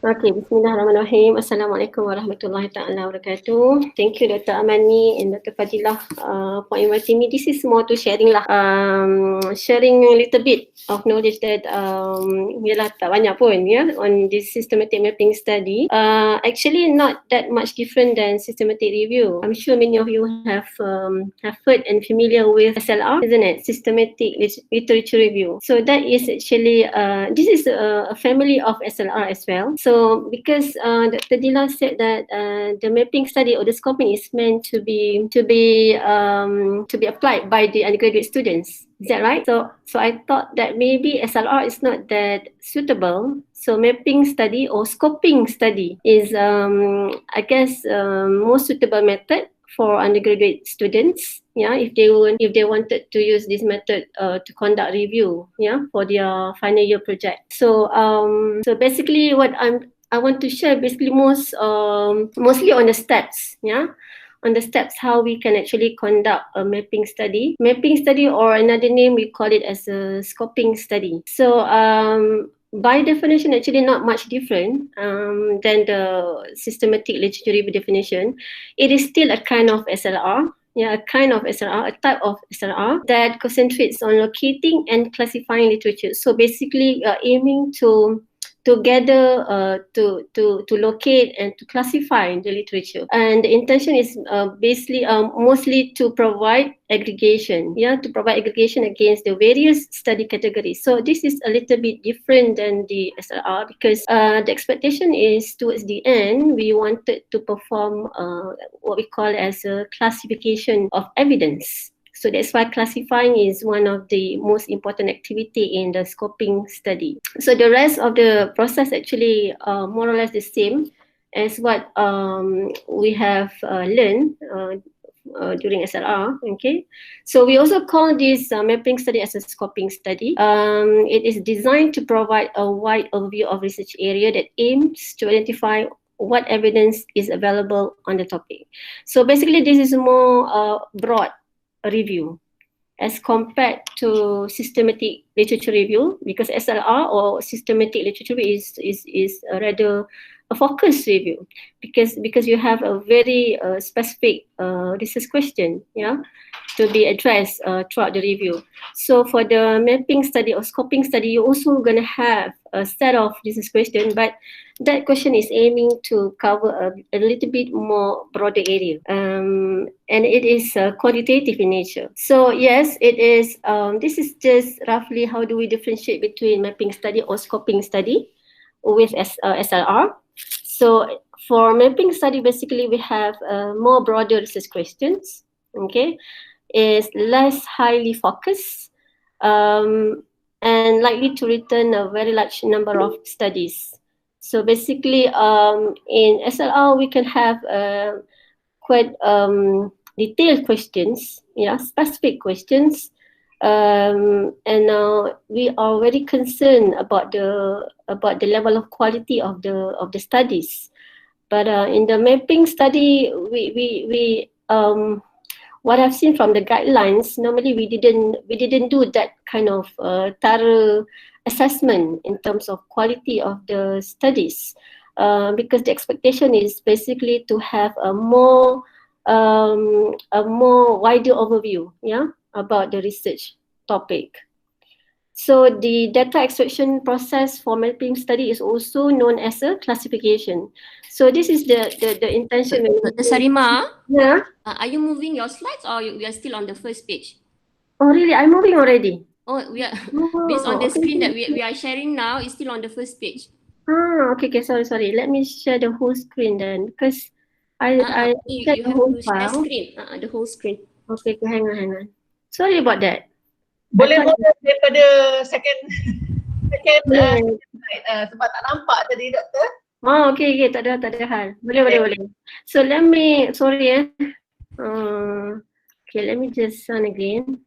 Okay, Bismillahirrahmanirrahim. Assalamualaikum warahmatullahi ta'ala wabarakatuh. Thank you Dr. Amani and Dr. Fadilah for inviting me. This is more to sharing lah. Sharing a little bit of knowledge that yalah tak banyak pun on this systematic mapping study. Actually not that much different than systematic review. I'm sure many of you have heard and familiar with SLR, isn't it? Systematic literature review. So that is actually this is a family of SLR as well. So because Dr. Dila said that the mapping study or the scoping is meant to be applied by the undergraduate students. Is that right? So I thought that maybe SLR is not that suitable. So mapping study or scoping study is I guess most suitable method for undergraduate students, if they wanted to use this method to conduct review, for their final year project. So basically what I want to share basically mostly on the steps, on the steps how we can actually conduct a mapping study. Mapping study, or another name we call it as a scoping study. So by definition, actually not much different than the systematic literature review definition. It is still a kind of SLR, a kind of SLR, a type of SLR that concentrates on locating and classifying literature. So basically, aiming to gather, to locate and to classify the literature. And the intention is basically mostly to provide aggregation, to provide aggregation against the various study categories. So this is a little bit different than the SLR because the expectation is towards the end, we wanted to perform what we call as a classification of evidence. So that's why classifying is one of the most important activity in the scoping study. So the rest of the process actually more or less the same as what we have learned during SLR. Okay, so we also call this mapping study as a scoping study. It is designed to provide a wide overview of research area that aims to identify what evidence is available on the topic. So basically, this is more broad review as compared to systematic literature review, because SLR or systematic literature review is rather a focused review because you have a very specific research question to be addressed throughout the review. So for the mapping study or scoping study, you're also going to have a set of research question, but that question is aiming to cover a little bit more broader area, and it is qualitative in nature. So yes, it is. This is just roughly how do we differentiate between mapping study or scoping study with SLR. So for mapping study, basically we have more broader research questions. Okay, is less highly focused and likely to return a very large number of studies. So basically, in SLR, we can have quite detailed questions, specific questions, and we are very concerned about the level of quality of the studies. But in the mapping study, we what I've seen from the guidelines, normally we didn't do that kind of thorough assessment in terms of quality of the studies, because the expectation is basically to have a more wider overview, about the research topic. So the data extraction process for mapping study is also known as a classification. So this is the intention. Dr. Sarima, yeah. Are you moving your slides or we are still on the first page? Oh really? I'm moving already. Oh, we are based on the screen that we are sharing now is still on the first page. Okay, sorry. Let me share the whole screen then, because I you shared the have whole to share file. screen, the whole screen. Okay, hang on. Sorry about that. Boleh daripada second slide sebab tak nampak tadi doktor. Oh, okay, tak ada hal. Boleh. So let me, sorry okay, let me just run again.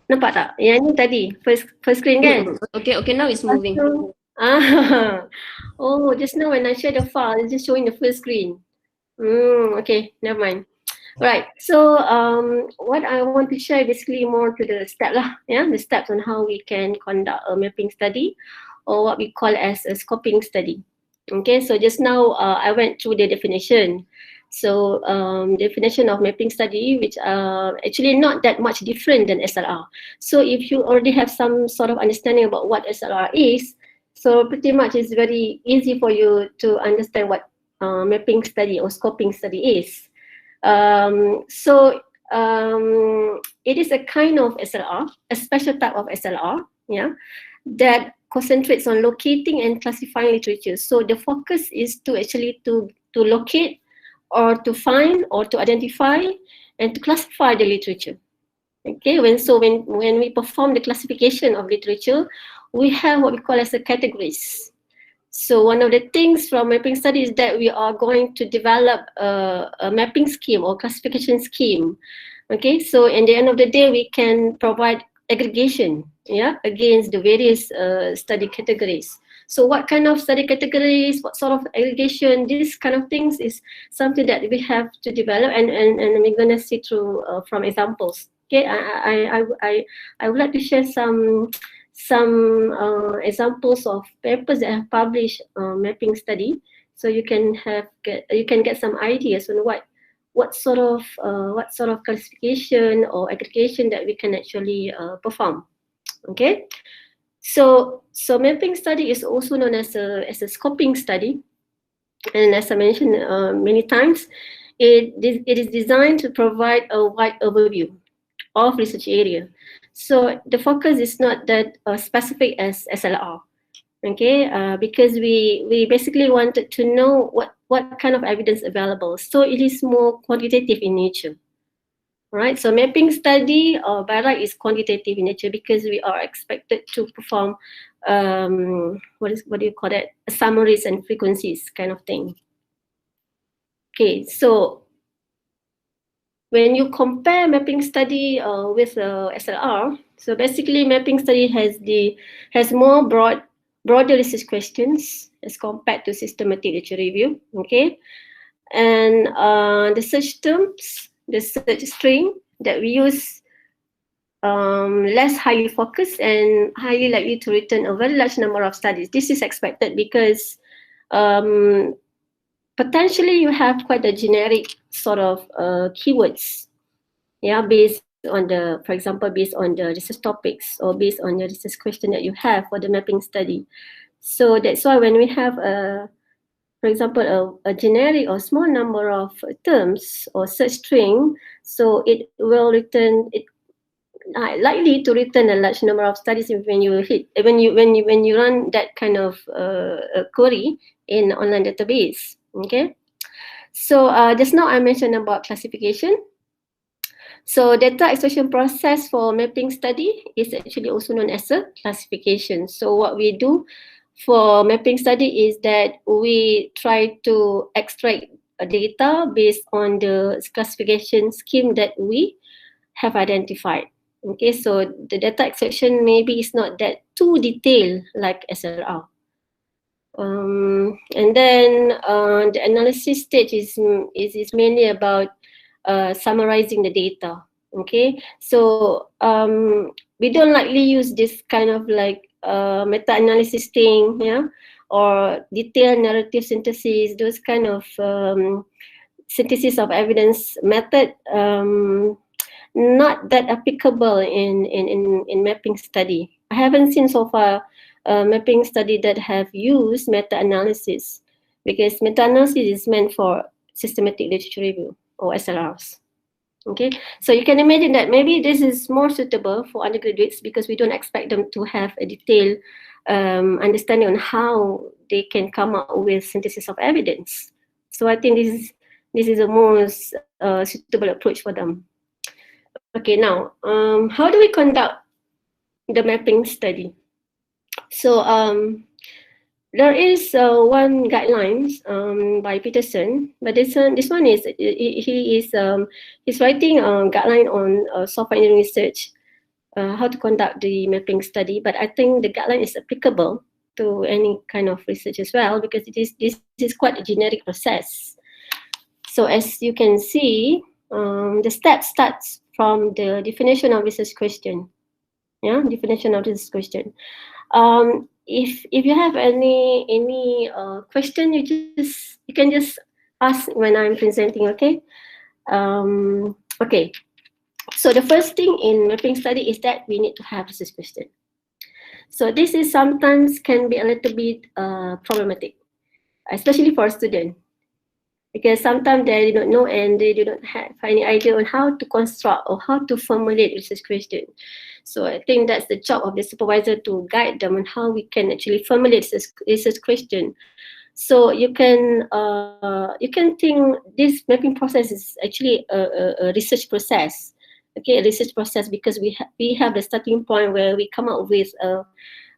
Nampak tak? Yang ni tadi, first screen kan? Okay, now it's moving. Oh, just now when I share the file, it's just showing the full screen. Okay, never mind. Right, so what I want to share basically more to the step lah, the steps on how we can conduct a mapping study or what we call as a scoping study. Okay, so just now I went through the definition. So definition of mapping study, which are actually not that much different than SLR. So if you already have some sort of understanding about what SLR is, so pretty much it's very easy for you to understand what mapping study or scoping study is. So it is a kind of SLR, a special type of SLR, yeah, that concentrates on locating and classifying literature. So the focus is to actually to locate or to find or to identify and to classify the literature. Okay, when we perform the classification of literature, we have what we call as the categories. So one of the things from mapping study is that we are going to develop a mapping scheme or classification scheme. Okay, so at the end of the day, we can provide aggregation, yeah, against the various study categories. So what kind of study categories, what sort of aggregation, this kind of things is something that we have to develop, and we're gonna see through from examples. Okay, I would like to share some examples of papers that have published mapping study, so you can get some ideas on what sort of classification or aggregation that we can actually perform. Okay, so mapping study is also known as a scoping study, and as I mentioned many times, it is designed to provide a wide overview of research area. So the focus is not that specific as SLR, okay? Because we basically wanted to know what kind of evidence available. So it is more quantitative in nature, right? So mapping study by right is quantitative in nature because we are expected to perform what do you call that? Summaries and frequencies kind of thing. Okay, so when you compare mapping study with SLR, so basically mapping study has more broader research questions as compared to systematic literature review. Okay, and the search terms, the search string that we use less highly focused and highly likely to return a very large number of studies. This is expected because potentially you have quite a generic sort of keywords, yeah, based on the, for example, based on the research topics or based on the research question that you have for the mapping study. So that's why when we have for example, a generic or small number of terms or search string, so it will return it likely to return a large number of studies when you run that kind of query in online database. Okay, so just now I mentioned about classification. So data extraction process for mapping study is actually also known as a classification. So what we do for mapping study is that we try to extract data based on the classification scheme that we have identified. Okay, so the data extraction maybe is not that too detailed like SLR. And then the analysis stage is mainly about summarizing the data. Okay, so we don't likely use this kind of like meta-analysis thing, yeah, or detailed narrative synthesis, those kind of synthesis of evidence method. Not that applicable in mapping study. I haven't seen so far mapping study that have used meta-analysis, because meta-analysis is meant for systematic literature review or SLRs. Okay, so you can imagine that maybe this is more suitable for undergraduates because we don't expect them to have a detailed understanding on how they can come up with synthesis of evidence. So I think this is the most suitable approach for them. Okay, now how do we conduct the mapping study? So there is one guidelines by Peterson, but this one is he's writing a guideline on software engineering research, how to conduct the mapping study. But I think the guideline is applicable to any kind of research as well, because this is quite a generic process. So as you can see, the step starts from the definition of research question. Yeah, definition of research question. if you have any question, you can just ask when I'm presenting. Okay. Okay. So the first thing in mapping study is that we need to have this question. So this is sometimes can be a little bit problematic, especially for a student, because sometimes they do not know and they do not have any idea on how to construct or how to formulate research question. So I think that's the job of the supervisor to guide them on how we can actually formulate research question. So you can think this mapping process is actually a research process. Okay, a research process, because we have the starting point where we come up with a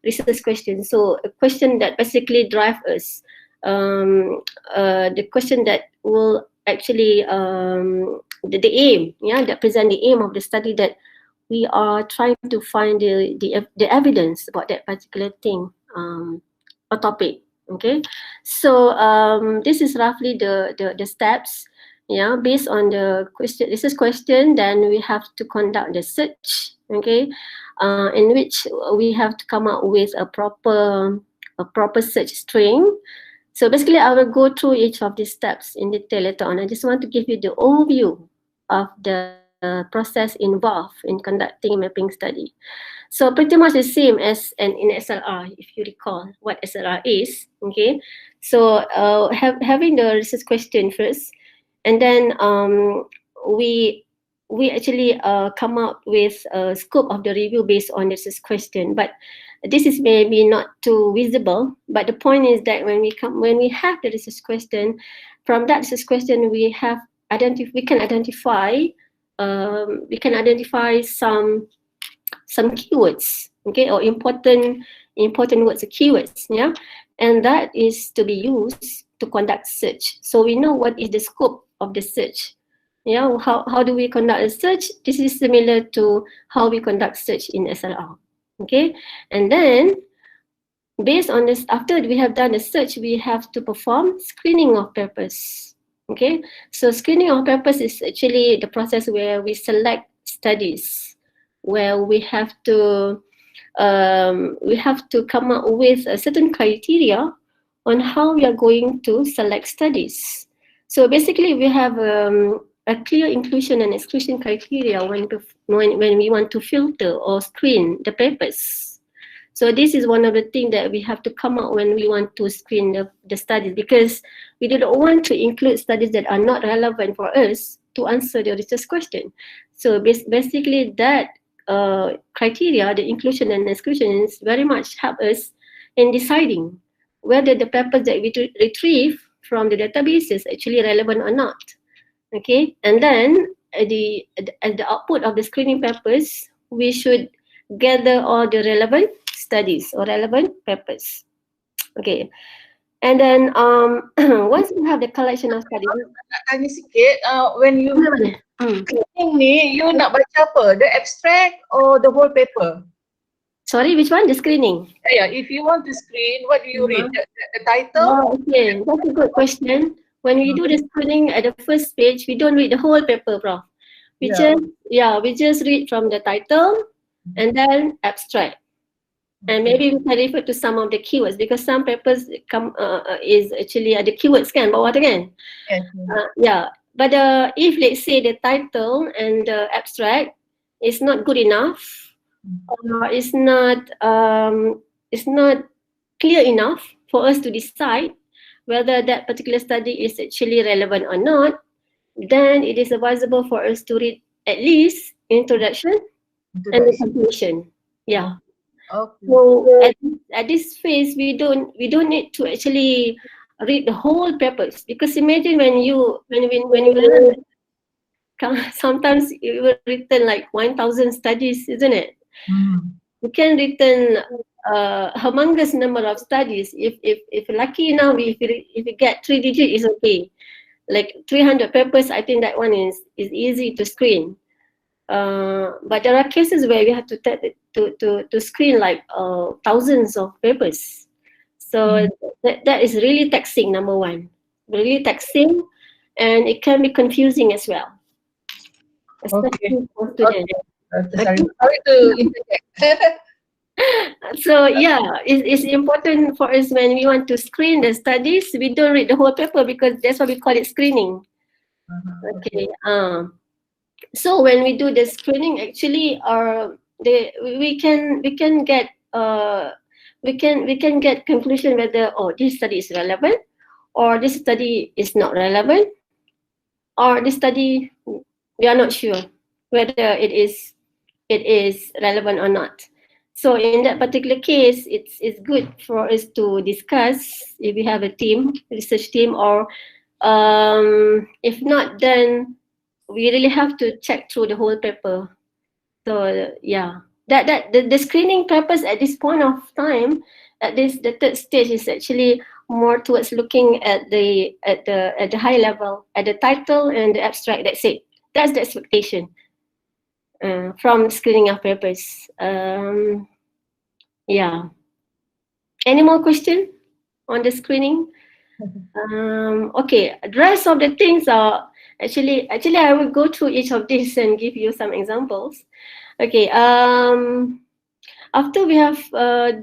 research question. So a question that basically drive us, the question that will actually the aim, yeah, that present the aim of the study, that we are trying to find the evidence about that particular thing, or topic. Okay, so this is roughly the steps. Yeah, based on the question, this is question, then we have to conduct the search. Okay, in which we have to come up with a proper search string. So basically, I will go through each of these steps in detail later on. I just want to give you the overview of the process involved in conducting mapping study. So pretty much the same as in SLR, if you recall what SLR is. Okay, so having the research question first, and then we actually come up with a scope of the review based on this question. But this is maybe not too visible, but the point is that when we have the research question, from that research question we can identify some keywords, okay, or important words, keywords, yeah, and that is to be used to conduct search. So we know what is the scope of the search. Yeah, how do we conduct a search? This is similar to how we conduct search in SLR. Okay, and then based on this, after we have done the search, we have to perform screening of papers. Okay, so screening of papers is actually the process where we select studies, where we have to come up with a certain criteria on how we are going to select studies. So basically, we have a clear inclusion and exclusion criteria when we want to filter or screen the papers. So this is one of the things that we have to come up when we want to screen the studies, because we do not want to include studies that are not relevant for us to answer the research question. So basically that criteria, the inclusion and exclusions, very much help us in deciding whether the papers that we retrieve from the database is actually relevant or not. Okay, and then at the output of the screening papers, we should gather all the relevant studies or relevant papers. Okay, and then once we have the collection of studies, Tanya sikit, when you screening ni, you nak baca apa? The abstract or the whole paper? Sorry, which one? The screening. Yeah, if you want to screen, what do you read? The title? Oh, okay, that's a good question. When we do the screening at the first page, we don't read the whole paper, Prof. We just read from the title and then abstract. And maybe we can refer to some of the keywords, because some papers is actually the keywords kan bawah tu kan. Yeah, but if let's say the title and the abstract is not good enough, or it's not clear enough for us to decide whether that particular study is actually relevant or not, then it is advisable for us to read at least introduction and the conclusion. Yeah. Okay. So at this phase, we don't need to actually read the whole papers, because imagine when you learn, sometimes you will written like 1,000 studies, isn't it? You can written humongous number of studies. If lucky enough, if you get 3 digits, is okay. Like 300 papers, I think that one is easy to screen. But there are cases where we have to screen like thousands of papers. So that is really taxing, number one. Really taxing, and it can be confusing as well. Especially for students. Sorry to interject. So yeah, it's important for us when we want to screen the studies. We don't read the whole paper because that's why we call it screening. Okay. So when we do the screening, actually, we can get we can get conclusion whether this study is relevant or this study is not relevant or this study we are not sure whether it is relevant or not. So in that particular case, it's good for us to discuss if we have a team, research team, or if not, then we really have to check through the whole paper. So yeah, the screening purpose at this point of time, the third stage is actually more towards looking at the high level, at the title and the abstract. That's it. That's the expectation from screening of papers. Yeah. Any more question on the screening? Okay. The rest of the things are actually I will go through each of these and give you some examples. Okay. After we have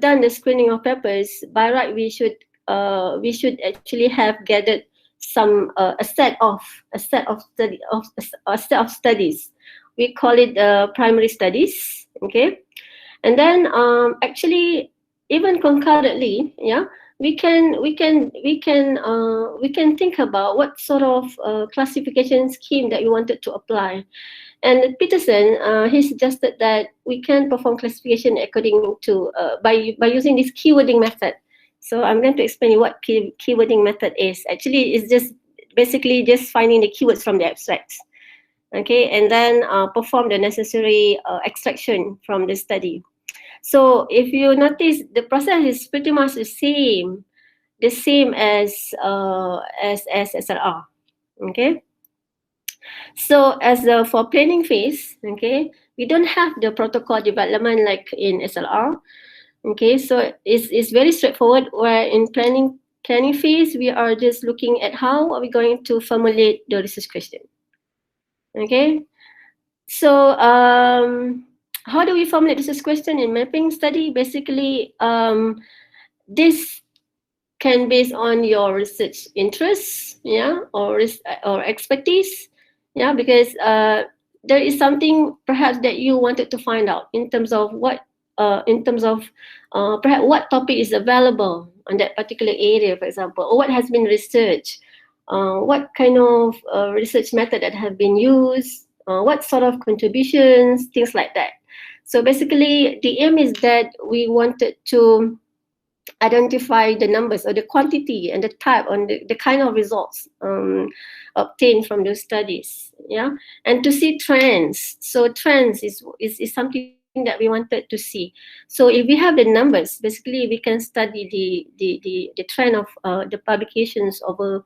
done the screening of papers, by right we should actually have gathered some a set of studies. We call it primary studies. Okay, and then actually even concurrently, yeah, we can think about what sort of classification scheme that we wanted to apply. And Peterson, he suggested that we can perform classification according to by using this keywording method. So I'm going to explain you what keywording method is. Actually, it's just basically just finding the keywords from the abstracts. Okay, and then perform the necessary extraction from the study. So if you notice, the process is pretty much the same as SLR. Okay. So as for planning phase, okay, we don't have the protocol development like in SLR. Okay, so it's very straightforward. Where in planning phase, we are just looking at how are we going to formulate the research question. Okay, so how do we formulate research question in mapping study? Basically, this can based on your research interests, yeah, or expertise, yeah, because there is something perhaps that you wanted to find out in terms of perhaps what topic is available on that particular area, for example, or what has been researched, what kind of research method that have been used, what sort of contributions, things like that. So basically, the aim is that we wanted to identify the numbers or the quantity and the type on the kind of results obtained from those studies, yeah, and to see trends. So trends is something that we wanted to see. So if we have the numbers, basically we can study the trend of the publications over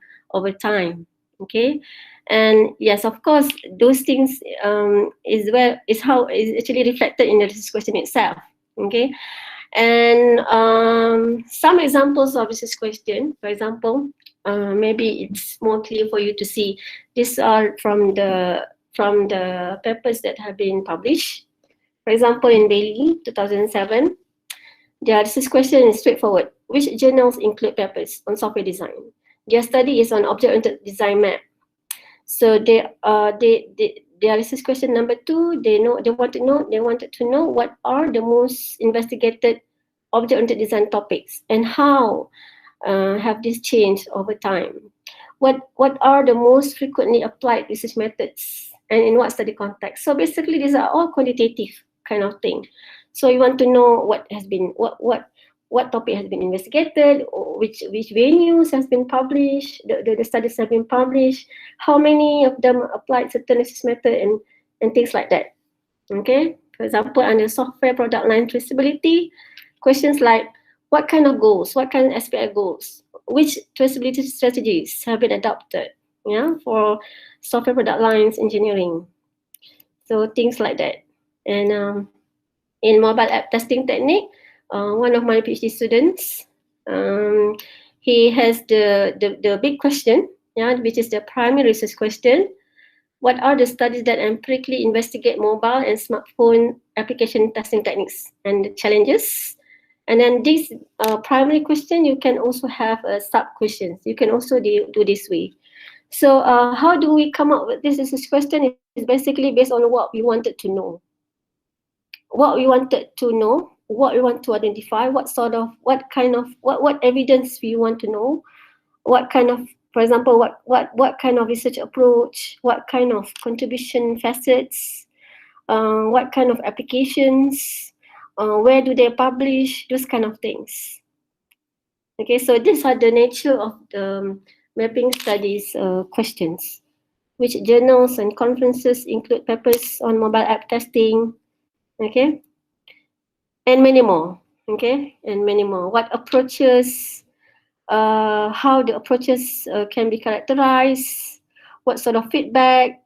time. Okay, and yes, of course, those things is how is actually reflected in the research question itself. Okay, and some examples of research question, for example, maybe it's more clear for you to see. These are from the papers that have been published. For example, in Bailey, 2007, their research question is straightforward. Which journals include papers on software design? Their study is on object-oriented design map. So their research question number 2, they wanted to know what are the most investigated object-oriented design topics and how have this changed over time. What are the most frequently applied research methods and in what study context? So basically, these are all quantitative kind of thing. So you want to know what topic has been investigated, or which venues has been published, the studies have been published, how many of them applied certain research method and things like that. Okay, for example, under software product line traceability, questions like what kind of goals, what kind of SPI goals, which traceability strategies have been adopted, yeah, for software product lines engineering. So things like that. And in mobile app testing technique, one of my PhD students, he has the big question, yeah, which is the primary research question. What are the studies that empirically investigate mobile and smartphone application testing techniques and the challenges? And then this primary question, you can also have sub questions. You can also do this way. So how do we come up with this? This question is basically based on what we wanted to know. What we wanted to know, what we want to identify, what kind of, what evidence we want to know, what kind of, for example, what kind of research approach, what kind of contribution facets, what kind of applications, where do they publish, those kind of things. Okay, so these are the nature of the mapping studies questions. Which journals and conferences include papers on mobile app testing, okay, and many more, okay, and many more. What approaches, how the approaches can be characterized, what sort of feedback.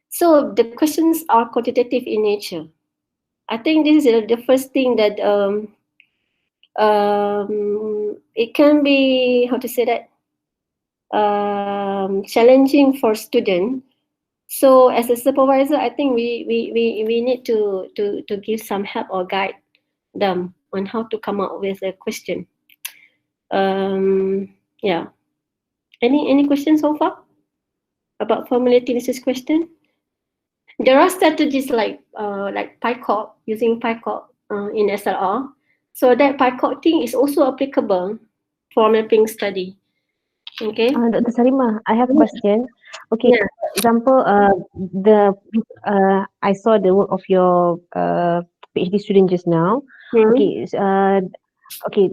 So the questions are quantitative in nature. I think this is the first thing that it can be, how to say that, challenging for student. So as a supervisor, I think we need to give some help or guide them on how to come up with a question. Yeah. Any questions so far about formulating this question? There are strategies like PyCorp, using PyCorp in SLR. So that PyCorp thing is also applicable for mapping study. Okay. Dr. Sarima, I have a question. Okay, Yeah. for example, I saw the work of your PhD student just now. Hmm. Okay, okay,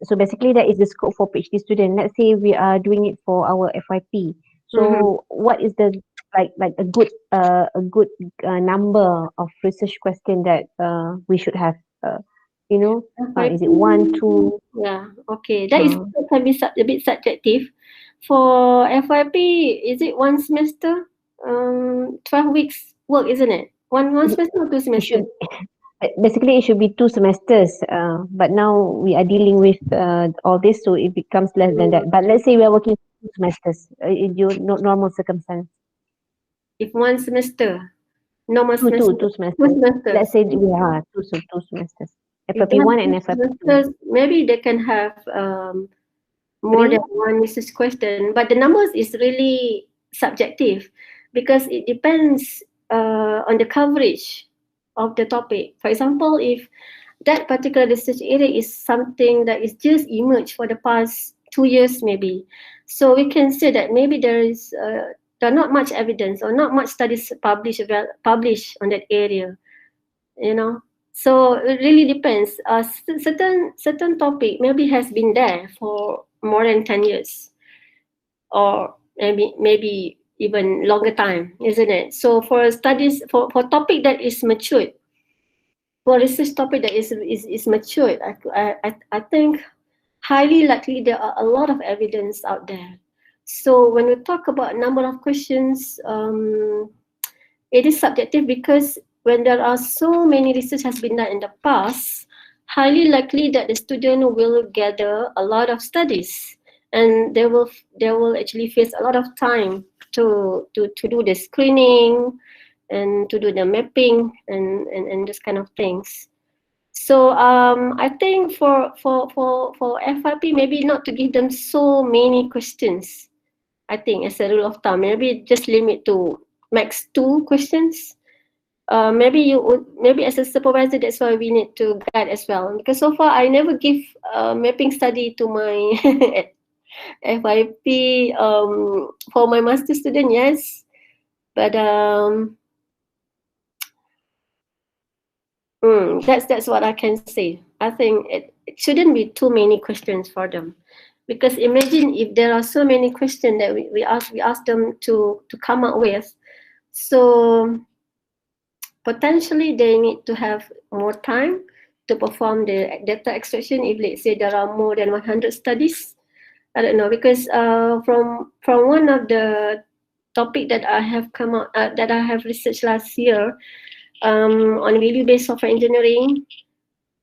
so basically that is the scope for PhD student. Let's say we are doing it for our FYP. So what is the like a good number of research question that we should have? Is it 1, 2? Yeah, okay. That is can be a bit subjective. For FYP, is it one semester? 12 weeks work, isn't it? One semester or two semesters? Basically, it should be 2 semesters. But now we are dealing with all this, so it becomes less than that. But let's say we are working 2 semesters in your normal circumstance. If one semester, normal Two semester. semesters. Let's say we are two semesters. FYP1 and FYP2. Maybe they can have more than one research question, but the numbers is really subjective because it depends on the coverage of the topic. For example, if that particular research area is something that is just emerged for the past 2 years maybe, so we can say that maybe there are not much evidence or not much studies published on that area, so it really depends. Certain topic maybe has been there for more than 10 years or maybe even longer time, isn't it? So for studies, for topic that is matured, for research topic that is matured, I think highly likely there are a lot of evidence out there. So when we talk about number of questions, it is subjective because when there are so many research has been done in the past, highly likely that the student will gather a lot of studies and they will actually face a lot of time to do the screening and to do the mapping and this kind of things. So I think for FYP, maybe not to give them so many questions. I think as a rule of thumb, maybe just limit to max 2 questions. Maybe as a supervisor, that's why we need to guide as well. Because so far, I never give mapping study to my FYP for my master student, yes. But that's what I can say. I think it shouldn't be too many questions for them. Because imagine if there are so many questions that we ask them to come up with. So potentially they need to have more time to perform the data extraction if let's say there are more than 100 studies. I don't know, because from one of the topic that I have come out that I have researched last year on value-based software engineering,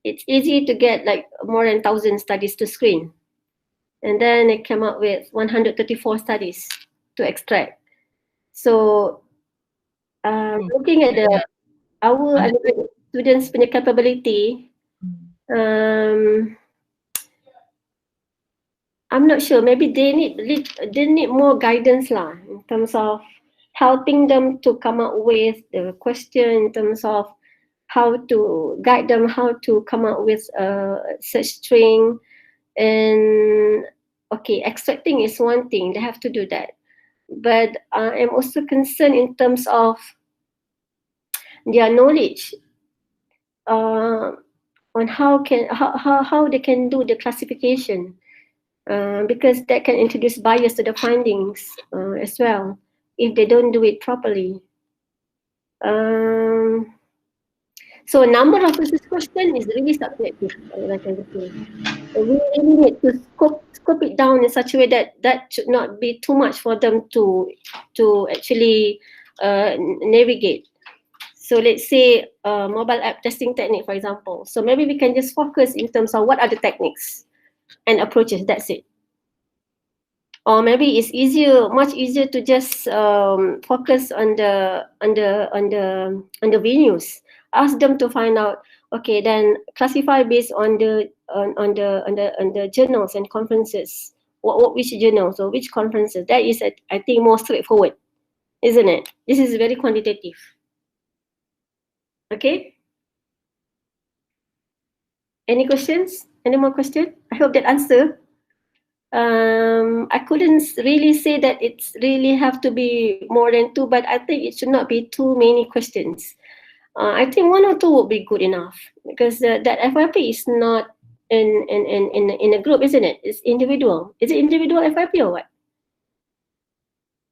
it's easy to get like more than 1,000 studies to screen. And then it came up with 134 studies to extract. So looking at our undergraduate students punya capability, I'm not sure. Maybe they need more guidance lah in terms of helping them to come up with the question, in terms of how to guide them, how to come up with a search string. And okay, extracting is one thing, they have to do that. But I'm also concerned in terms of their knowledge on how they can do the classification. Because that can introduce bias to the findings as well if they don't do it properly. So number of this question is really subjective, like I was saying. We really need to scope it down in such a way that should not be too much for them to actually navigate. So let's say mobile app testing technique, for example. So maybe we can just focus in terms of what are the techniques and approaches. That's it. Or maybe it's much easier to just focus on the venues. Ask them to find out. Okay, then classify based on the journals and conferences. Which journals or which conferences? That is, I think, more straightforward, isn't it? This is very quantitative. Okay. Any questions? Any more questions? I hope that answer. I couldn't really say that it's really have to be more than 2, but I think it should not be too many questions. I think 1 or 2 would be good enough, because that FYP is not in a group, isn't it? It's individual. Is it individual FYP or what?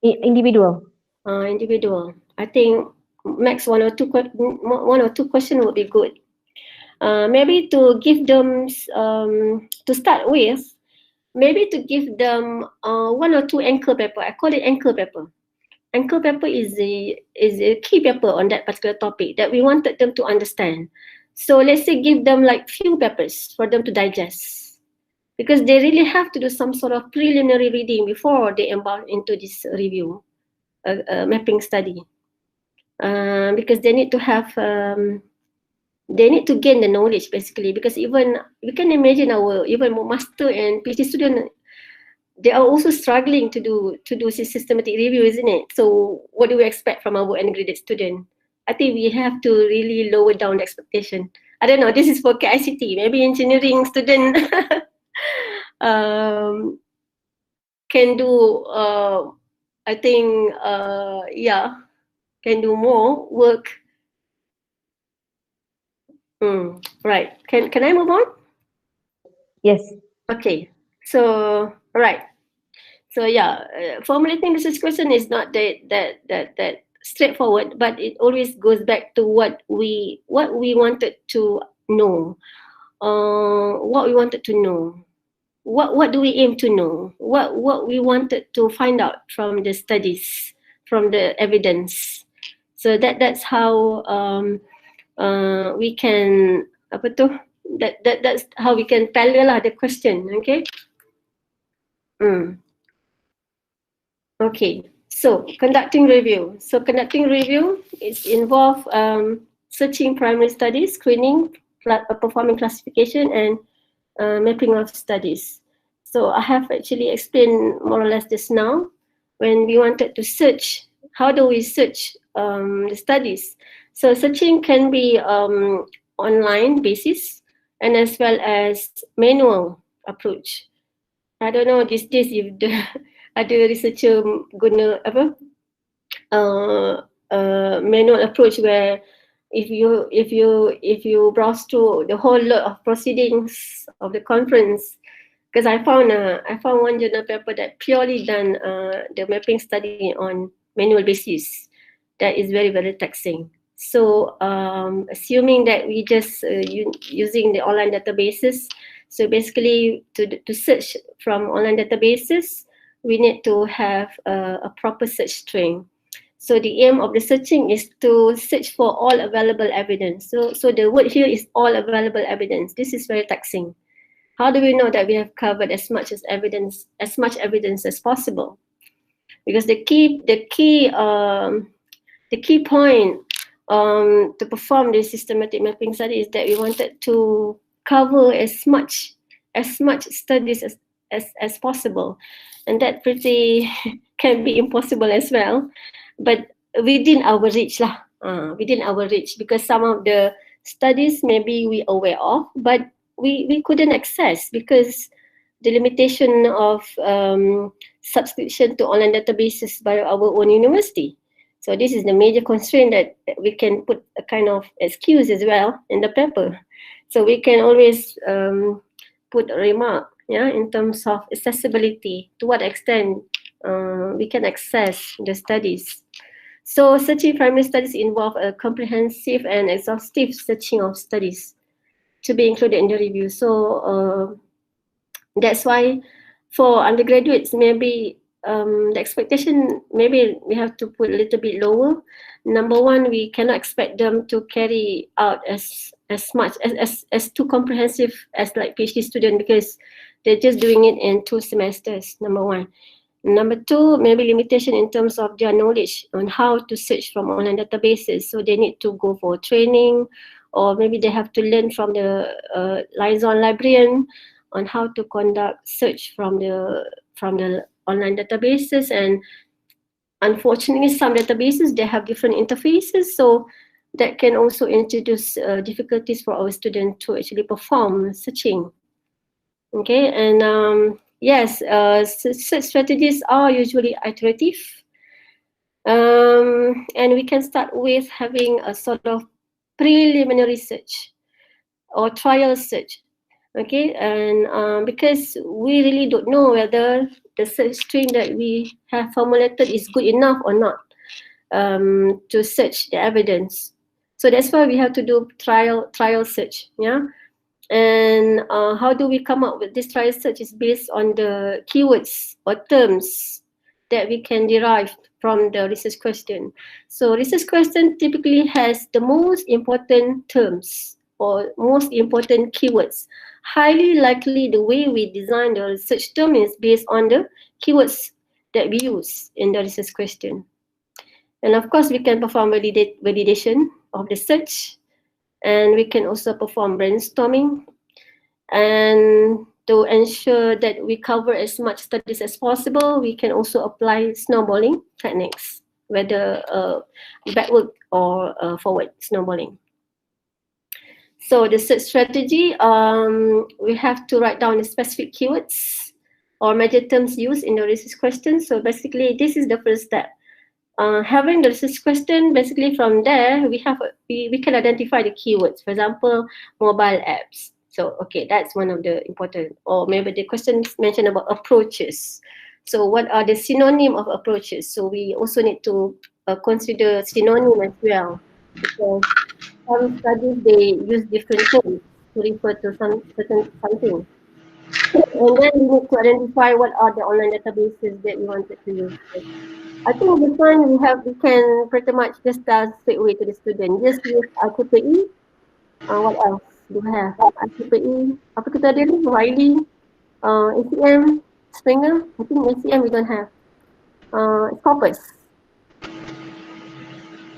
Individual. Individual. I think max 1 or 2 questions would be good. Maybe to give them to start with. Maybe to give them 1 or 2 anchor paper. I call it anchor paper. Anchor paper is a key paper on that particular topic that we wanted them to understand. So let's say give them like few papers for them to digest, because they really have to do some sort of preliminary reading before they embark into this review, mapping study, because they need to have they need to gain the knowledge basically, because even we can imagine our even master and PhD student, they are also struggling to do systematic review, isn't it? So what do we expect from our undergraduate student? I think we have to really lower down the expectation. I don't know, this is for KICT, maybe engineering student can do I think can do more work. Right. Can I move on? Yes. Okay. So right. So yeah, formulating research question is not that straightforward, but it always goes back to what we wanted to know. What we wanted to know. What do we aim to know? What we wanted to find out from the studies, from the evidence. So that's how we can that's how we can tackle the question. Okay. Okay, so conducting review. So conducting review is involve searching primary studies, screening, performing classification, and mapping of studies. So I have actually explained more or less this now. When we wanted to search, how do we search the studies? So searching can be online basis and as well as manual approach. I don't know these days if the ada researcher guna manual approach where if you browse through the whole lot of proceedings of the conference, because I found one journal paper that purely done the mapping study on manual basis. That is very, very taxing. So assuming that we just using the online databases, so basically to search from online databases, we need to have a proper search string. So the aim of the searching is to search for all available evidence. So the word here is all available evidence. This is very taxing. How do we know that we have covered as much evidence as possible? because the key point to perform this systematic mapping study is that we wanted to cover as much studies as possible, and that pretty can be impossible as well, but within our reach lah. Within our reach, because some of the studies maybe we aware of, but we couldn't access because the limitation of subscription to online databases by our own university. So this is the major constraint that we can put a kind of excuse as well in the paper. So we can always put a remark, in terms of accessibility, to what extent we can access the studies. So searching primary studies involve a comprehensive and exhaustive searching of studies to be included in the review. So that's why for undergraduates, maybe the expectation, maybe we have to put a little bit lower. Number one, we cannot expect them to carry out as much as too comprehensive as like PhD student, because they're just doing it in 2 semesters. Number one. Number two, maybe limitation in terms of their knowledge on how to search from online databases. So they need to go for training, or maybe they have to learn from the liaison librarian on how to conduct search from the online databases. And unfortunately, some databases, they have different interfaces, so that can also introduce difficulties for our students to actually perform searching. Okay, and yes, search strategies are usually iterative, and we can start with having a sort of preliminary search or trial search. Okay, and because we really don't know whether the search string that we have formulated is good enough or not to search the evidence. So that's why we have to do trial search. And how do we come up with this trial search is based on the keywords or terms that we can derive from the research question. So research question typically has the most important terms or most important keywords. Highly likely the way we design the research term is based on the keywords that we use in the research question. And of course, we can perform validation of the search, and we can also perform brainstorming, and to ensure that we cover as much studies as possible, we can also apply snowballing techniques, whether backward or forward snowballing. So the search strategy, we have to write down the specific keywords or major terms used in the research question. So basically, this is the first step. Having the research question, basically from there, we can identify the keywords. For example, mobile apps. So, okay, that's one of the important, or maybe the questions mentioned about approaches. So what are the synonym of approaches? So we also need to consider synonym as well, because some studies, they use different terms to refer to certain something. And then we need to identify what are the online databases that we wanted to use. I think this one we can pretty much just straight away to the student. Just use IIUM. What else do we have? IIUM. Apa kita ada ni? Wiley. ACM. Springer. I think ACM we don't have. Scopus.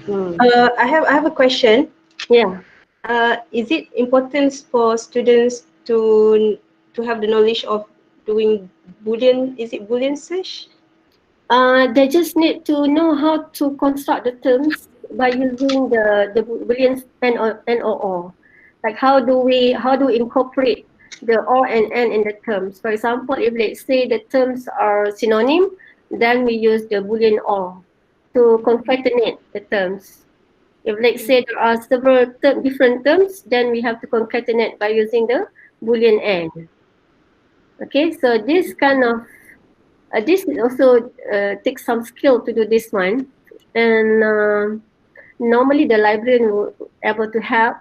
I have a question. Yeah. Is it important for students to have the knowledge of doing Boolean? Is it Boolean search? They just need to know how to construct the terms by using the Boolean and or. Like how do we incorporate the or and in the terms? For example, if let's say the terms are synonym, then we use the Boolean or to concatenate the terms. If let's say there are several different terms, then we have to concatenate by using the Boolean and. Okay, so this kind of this also takes some skill to do this one, and normally the librarian will be able to help,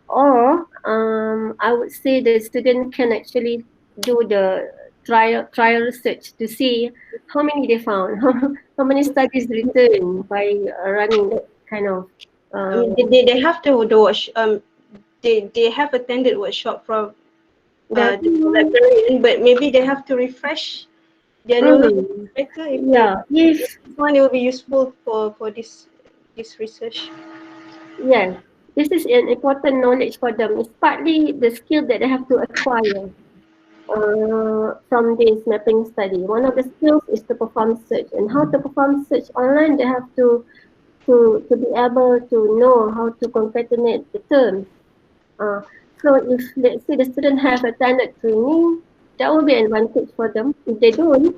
or I would say the student can actually do the trial research to see how many they found, how many studies written by running that kind of. They have to watch. They have attended workshop from the librarian, but maybe they have to refresh their knowledge better. If Yeah, if this one, it will be useful for this research. yes, this is an important knowledge for them. It's partly the skill that they have to acquire from this mapping study. One of the skills is to perform search, and how to perform search online. They have to be able to know how to concatenate the terms. Uh, so if let's say the student have attended training, that will be an advantage for them. If they don't,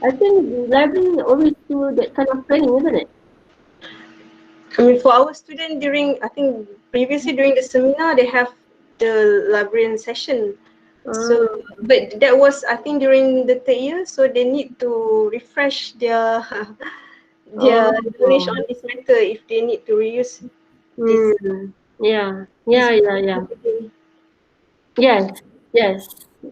I think the library always do that kind of training, isn't it? I mean, for our student I think previously during the seminar, they have the librarian session. So, but that was, I think, during the third year, so they need to refresh their knowledge on this matter if they need to reuse this. Yeah. Yes, yes.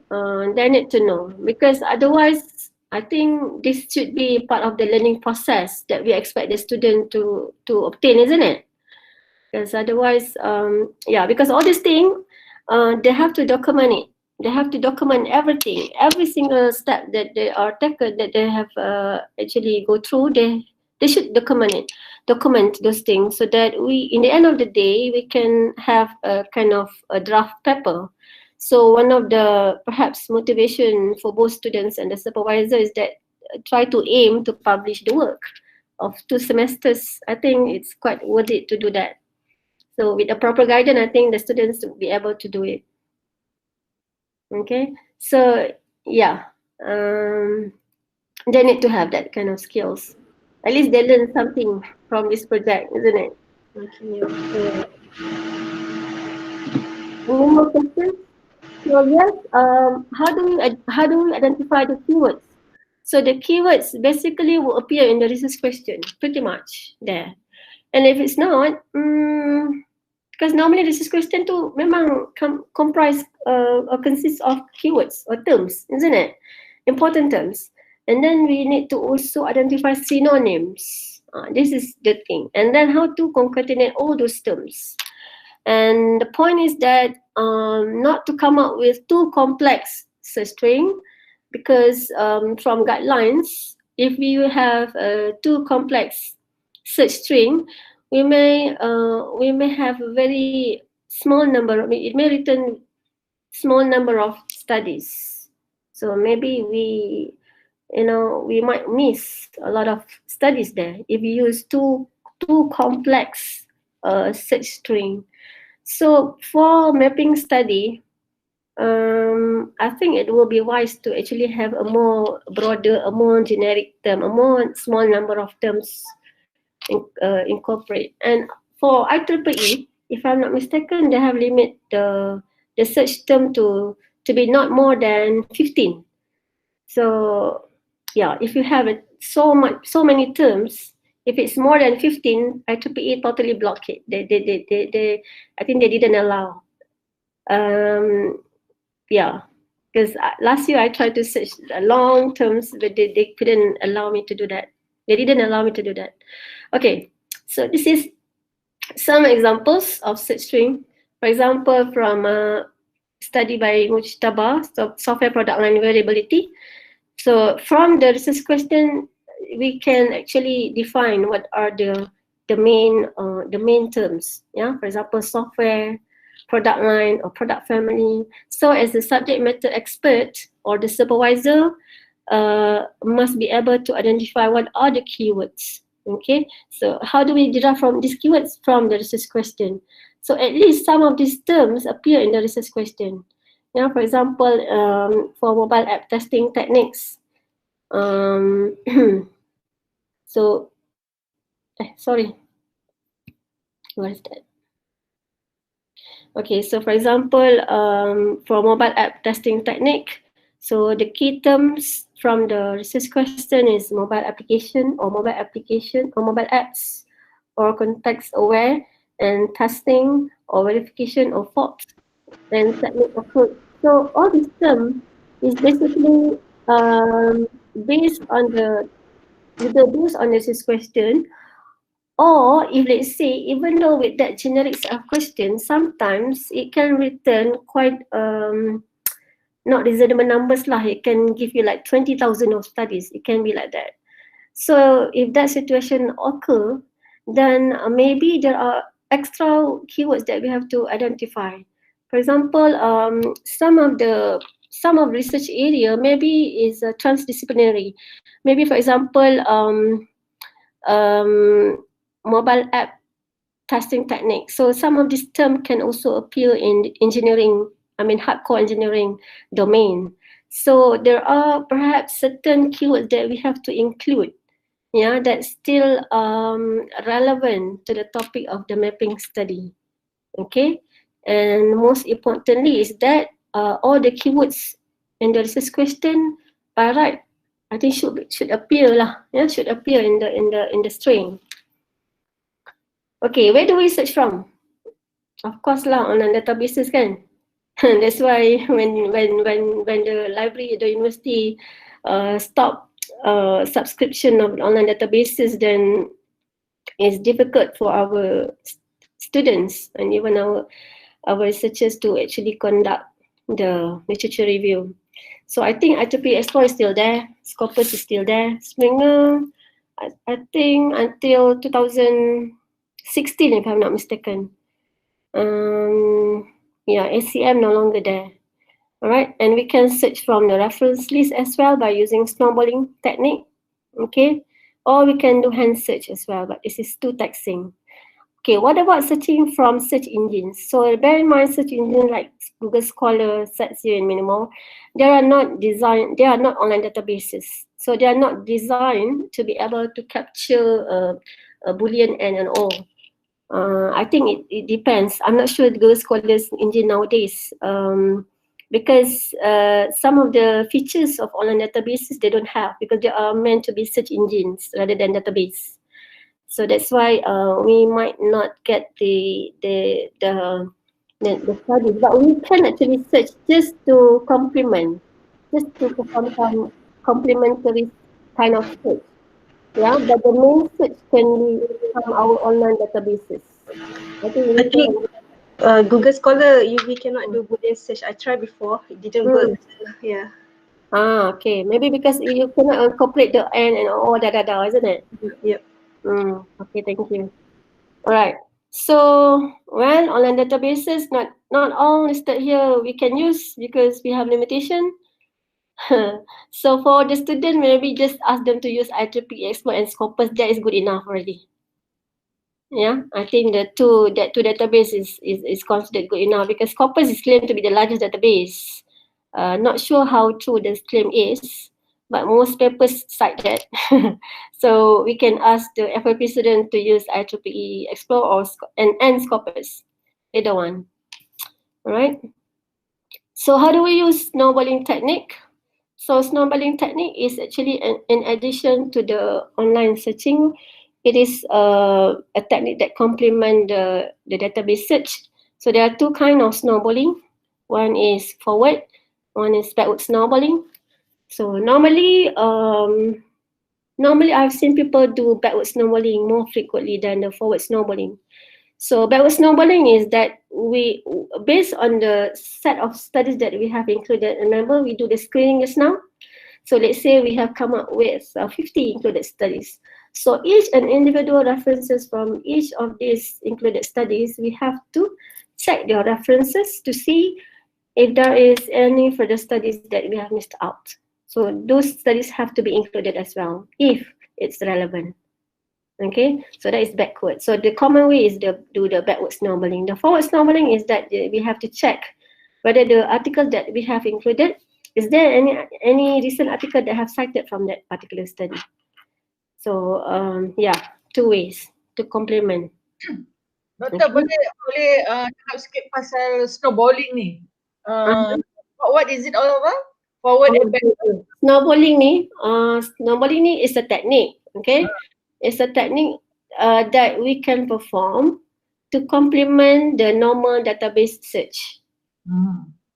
They need to know because otherwise, I think this should be part of the learning process that we expect the student to obtain, isn't it? Because otherwise, because all these things, they have to document it. They have to document everything, every single step that they are taken, that they have actually go through. They should document those things so that we, in the end of the day, we can have a kind of a draft paper. So one of the perhaps motivation for both students and the supervisor is that try to aim to publish the work of 2 semesters. I think it's quite worth it to do that. So with the proper guidance, I think the students will be able to do it. Okay, so yeah, they need to have that kind of skills. At least they learn something from this project, isn't it? Okay, yeah. Any more questions? So yes, how do we identify the keywords? So the keywords basically will appear in the research question, pretty much there. And if it's not, because normally research question tu memang comprise or consists of keywords or terms, isn't it? Important terms. And then we need to also identify synonyms. This is the thing. And then how to concatenate all those terms. And the point is that not to come up with too complex search string, because from guidelines, if you have too complex search string, we may have a very small number. I mean, it may return small number of studies. So maybe we might miss a lot of studies there if you use too complex search string. So for mapping study, I think it will be wise to actually have a more broader, a more generic term, a more small number of terms incorporate. And for IEEE, if I'm not mistaken, they have limit the search term to be not more than 15. So yeah, if you have so many terms, if it's more than 15, IEEE totally block it. They I think they didn't allow. Yeah, because last year I tried to search long terms, but they couldn't allow me to do that. They didn't allow me to do that. Okay, so this is some examples of search string. For example, from a study by Mujtaba, software product line variability. So from the research question, we can actually define what are the main terms. Yeah, for example, software, product line, or product family. So as the subject matter expert or the supervisor, must be able to identify what are the keywords. Okay, so how do we derive from these keywords? From the research question. So at least some of these terms appear in the research question. Yeah, for example, for mobile app testing techniques. So, sorry, what is that? Okay, so for example, for mobile app testing technique, so the key terms from the research question is mobile application or mobile apps or context aware and testing or verification of faults and technique approach. So all these terms is basically based on based on the research question. Or if let's say, even though with that generic set of questions, sometimes it can return quite not reasonable numbers lah. It can give you like 20,000 of studies. It can be like that. So if that situation occur, then maybe there are extra keywords that we have to identify. For example, some of research area maybe is transdisciplinary. Maybe for example, mobile app testing technique. So some of this term can also appear in engineering, hardcore engineering domain. So there are perhaps certain keywords that we have to include, that's still relevant to the topic of the mapping study. Okay, and most importantly is that all the keywords in the research question by right, I think should appear lah, should appear in the string. Okay, where do we search from? Of course lah, online databases kan. That's why when the library, the university stop subscription of online databases, then it's difficult for our students and even our researchers to actually conduct the literature review. So I think IIUM Explore is still there, Scopus is still there. Springer, I think until 2016, if I'm not mistaken. ACM no longer there. All right, and we can search from the reference list as well by using snowballing technique. Okay, or we can do hand search as well, but this is too taxing. Okay, what about searching from search engines? So bear in mind, search engines like Google Scholar, SearchZero, and many more, they are not online databases. So they are not designed to be able to capture a Boolean and all. I think it depends. I'm not sure the Google Scholar's engine nowadays, because some of the features of online databases they don't have, because they are meant to be search engines rather than database. So that's why we might not get the studies, but we can actually search just to complement, just to perform some complementary kind of search. Yeah, but the main search can be from our online databases. I think Google Scholar, we cannot do Boolean search. I tried before, it didn't work. Yeah. Okay. Maybe because you cannot incorporate the N and all that, isn't it? Yep. Okay, thank you. All right. So, online databases, not all listed here we can use because we have limitation. So for the student, maybe just ask them to use IIUM Explore and Scopus. That is good enough already. Yeah, I think that two database is considered good enough because Scopus is claimed to be the largest database. Not sure how true this claim is, but most papers cite that. So we can ask the FYP student to use IIUM Explore or and Scopus, either one. All right. So how do we use snowballing technique? So snowballing technique is actually in addition to the online searching, it is a technique that complements the database search. So there are two kinds of snowballing. One is forward, one is backward snowballing. So normally I've seen people do backward snowballing more frequently than the forward snowballing. So backward snowballing is that we, based on the set of studies that we have included, remember we do the screening just now? So let's say we have come up with 50 included studies. So each and individual references from each of these included studies, we have to check their references to see if there is any further studies that we have missed out. So those studies have to be included as well, if it's relevant. Okay, so that is backward. So the common way is to do the backward snowballing. The forward snowballing is that we have to check whether the articles that we have included, is there any recent article that have cited from that particular study. So two ways to complement. Doktor, boleh cakap sikit pasal snowballing ni. What is it all about? Forward and backward. Snowballing ni is a technique, okay? It's a technique that we can perform to complement the normal database search.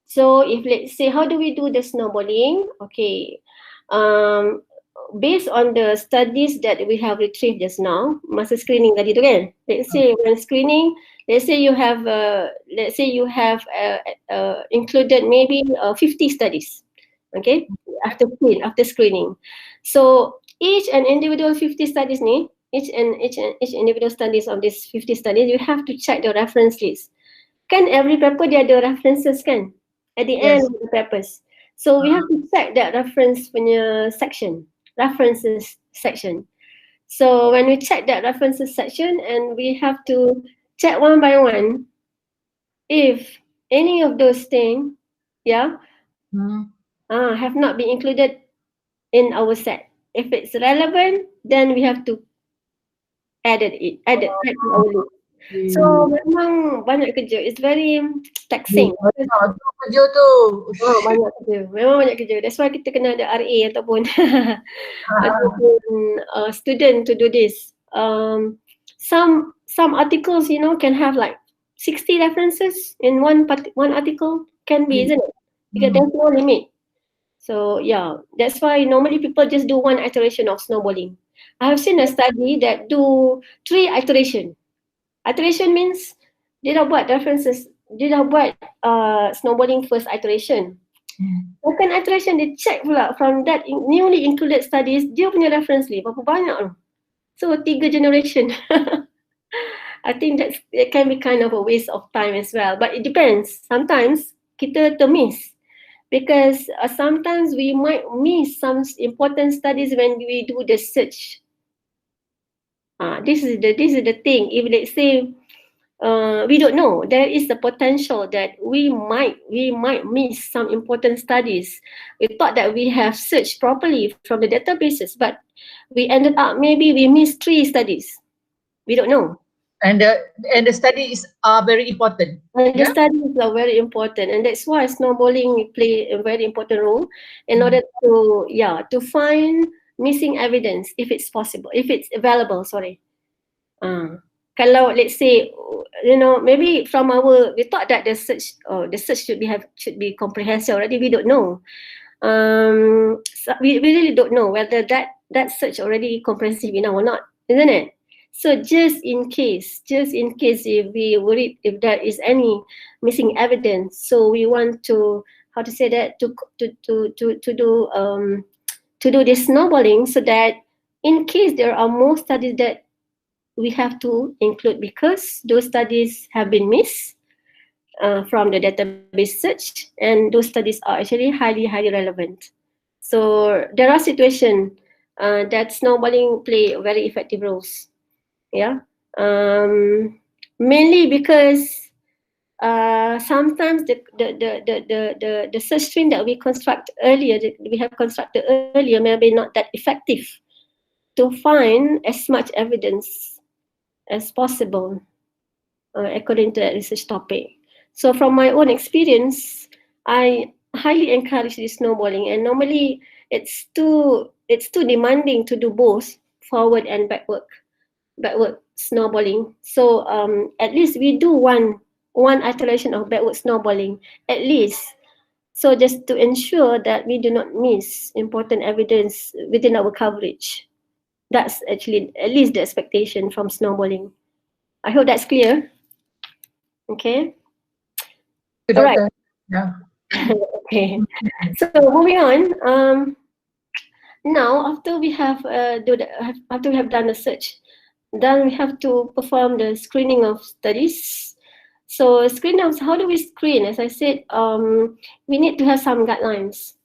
So if let's say, how do we do the snowballing? Okay, based on the studies that we have retrieved just now, masa screening tadi tu kan, let's say when screening, let's say you have included maybe 50 studies, okay, after screening. So each and individual 50 studies ni, each individual studies of these 50 studies, you have to check the reference list. Kan every paper dia ada references kan at the end Yes. of the papers. So we have to check that reference punya section, references section. So when we check that references section, and we have to check one by one if any of those things, yeah, have not been included in our set. If it's relevant, then we have to add to our list. So memang banyak kerja. It's very taxing. Kerja tu. Oh, banyak kerja. Memang banyak kerja. That's why kita kena ada RA ataupun student to do this. Some articles, you know, can have like 60 references in one article. Can be, isn't it? Because there's no limit. So yeah, that's why normally people just do one iteration of snowballing. I have seen a study that do 3 iteration. Iteration means dia dah buat references, dia dah buat snowballing first iteration. Second iteration, dia check pula from that newly included studies, dia punya reference list berapa banyak tu. So 3 generation. I think it can be kind of a waste of time as well. But it depends. Sometimes kita termiss. Because sometimes we might miss some important studies when we do the search. This is the thing. If let's say we don't know, there is the potential that we might miss some important studies. We thought that we have searched properly from the databases, but we ended up maybe we missed 3 studies. We don't know. And the studies are very important. And the studies are very important, and that's why snowballing play a very important role in order to find missing evidence if it's possible, if it's available. Kalau let's say, you know, maybe from we thought that the search should be comprehensive already. We don't know. So we really don't know whether that search already comprehensive enough or not, isn't it? So just in case if we worried if there is any missing evidence, so we want to to do this snowballing, so that in case there are more studies that we have to include because those studies have been missed from the database search, and those studies are actually highly relevant. So there are situations that snowballing play very effective roles. Yeah, mainly because sometimes the search string that we constructed earlier may be not that effective to find as much evidence as possible according to that research topic. So from my own experience, I highly encourage this snowballing, and normally it's too demanding to do both forward and backward snowballing. So at least we do one iteration of backward snowballing at least, so just to ensure that we do not miss important evidence within our coverage. That's actually at least the expectation from snowballing. I hope that's clear. Okay. All right. Yeah. Okay. So moving on. Now after we have done the search, then we have to perform the screening of studies. So how do we screen? As I said, we need to have some guidelines.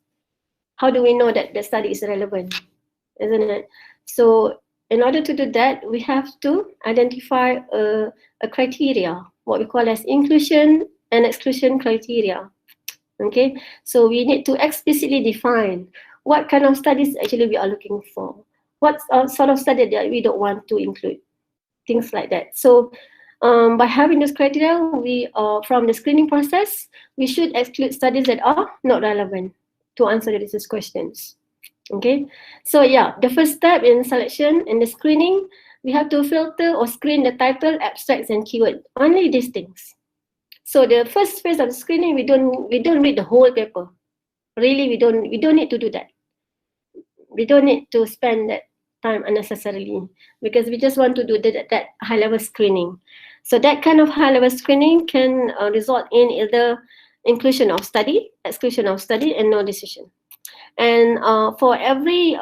How do we know that the study is relevant, isn't it? So in order to do that, we have to identify a criteria, what we call as inclusion and exclusion criteria. Okay, so we need to explicitly define what kind of studies actually we are looking for. What sort of study that we don't want to include, things like that. So by having this criteria, we from the screening process, we should exclude studies that are not relevant to answer the research questions. Okay, so yeah, the first step in selection and the screening, we have to filter or screen the title, abstracts, and keyword. Only these things. So the first phase of the screening, we don't read the whole paper. Really, we don't need to do that. We don't need to spend that time unnecessarily, because we just want to do that high level screening. So that kind of high-level screening can result in either inclusion of study, exclusion of study, and no decision. And for every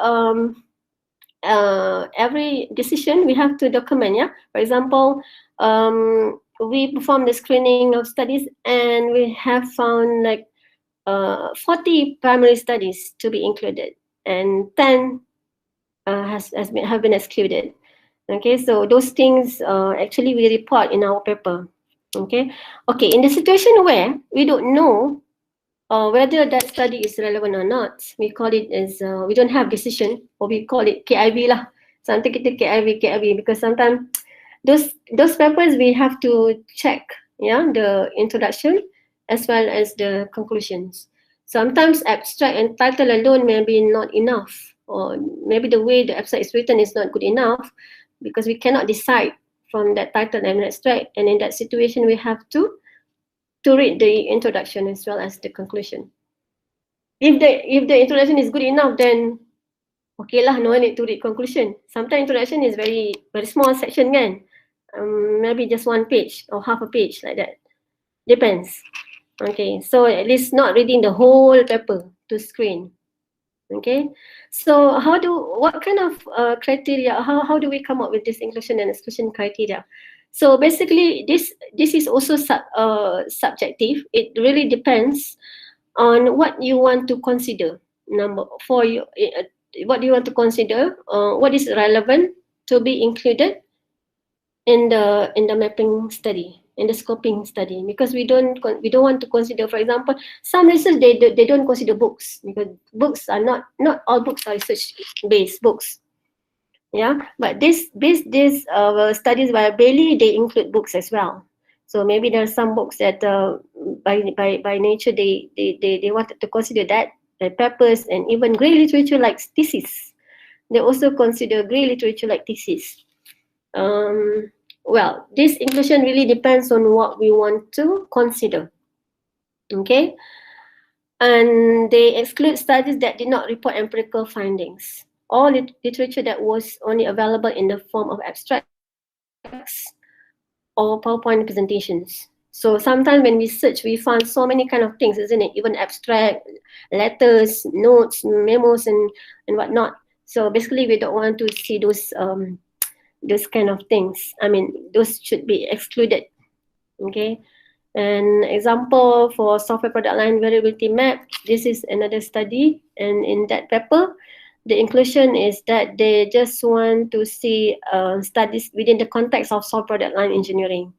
decision we have to document. Yeah, for example, we perform the screening of studies, and we have found like 40 primary studies to be included, and 10 have been excluded. Okay, so those things actually we report in our paper. Okay, in the situation where we don't know whether that study is relevant or not, we call it as we don't have decision, or we call it KIV lah. Something kita KIV, because sometimes those papers we have to check, yeah, the introduction as well as the conclusions. Sometimes abstract and title alone may be not enough, or maybe the way the abstract is written is not good enough, because we cannot decide from that title and abstract. And in that situation, we have to read the introduction as well as the conclusion. If the introduction is good enough, then okay lah, no need to read conclusion. Sometimes introduction is very small section kan, maybe just 1 page or half a page like that. Depends. Okay, so at least not reading the whole paper to screen. Okay, so what kind of criteria? How do we come up with this inclusion and exclusion criteria? So basically, this is also subjective. It really depends on what you want to consider. What do you want to consider? What is relevant to be included in the mapping study, in the scoping study? Because we don't want to consider, for example, some research they don't consider books, because books are not all books are research based books. Yeah, but these studies by Bailey, they include books as well. So maybe there are some books that by nature they wanted to consider that, like papers, and even grey literature like thesis. They also consider grey literature like thesis. Well, this inclusion really depends on what we want to consider. Okay, and they exclude studies that did not report empirical findings, or literature that was only available in the form of abstracts or PowerPoint presentations. So sometimes when we search, we find so many kind of things, isn't it? Even abstract, letters, notes, memos, and whatnot. So basically, we don't want to see those kind of things. I mean, those should be excluded. Okay. An example for software product line variability map, this is another study, and in that paper, the inclusion is that they just want to see studies within the context of software product line engineering.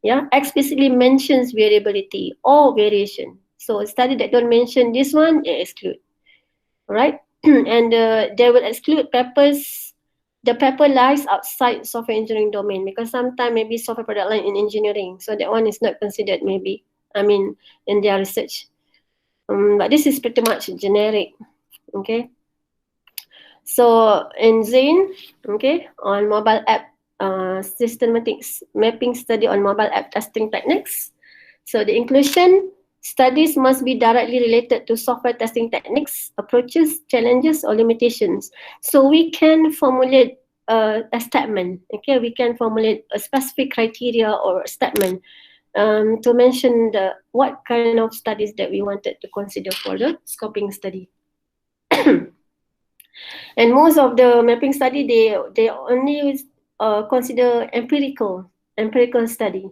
Yeah, explicitly mentions variability or variation. So a study that don't mention this one, they exclude. All right, and they will exclude papers. The paper lies outside software engineering domain, because sometimes maybe software product line in engineering, so that one is not considered maybe, I mean, in their research. But this is pretty much generic. Okay. So in Zane, okay, on mobile app systematic mapping study on mobile app testing techniques. So the inclusion, studies must be directly related to software testing techniques, approaches, challenges, or limitations. So we can formulate a statement. Okay, we can formulate a specific criteria or a statement to mention what kind of studies that we wanted to consider for the scoping study. And most of the mapping study, they only consider empirical study,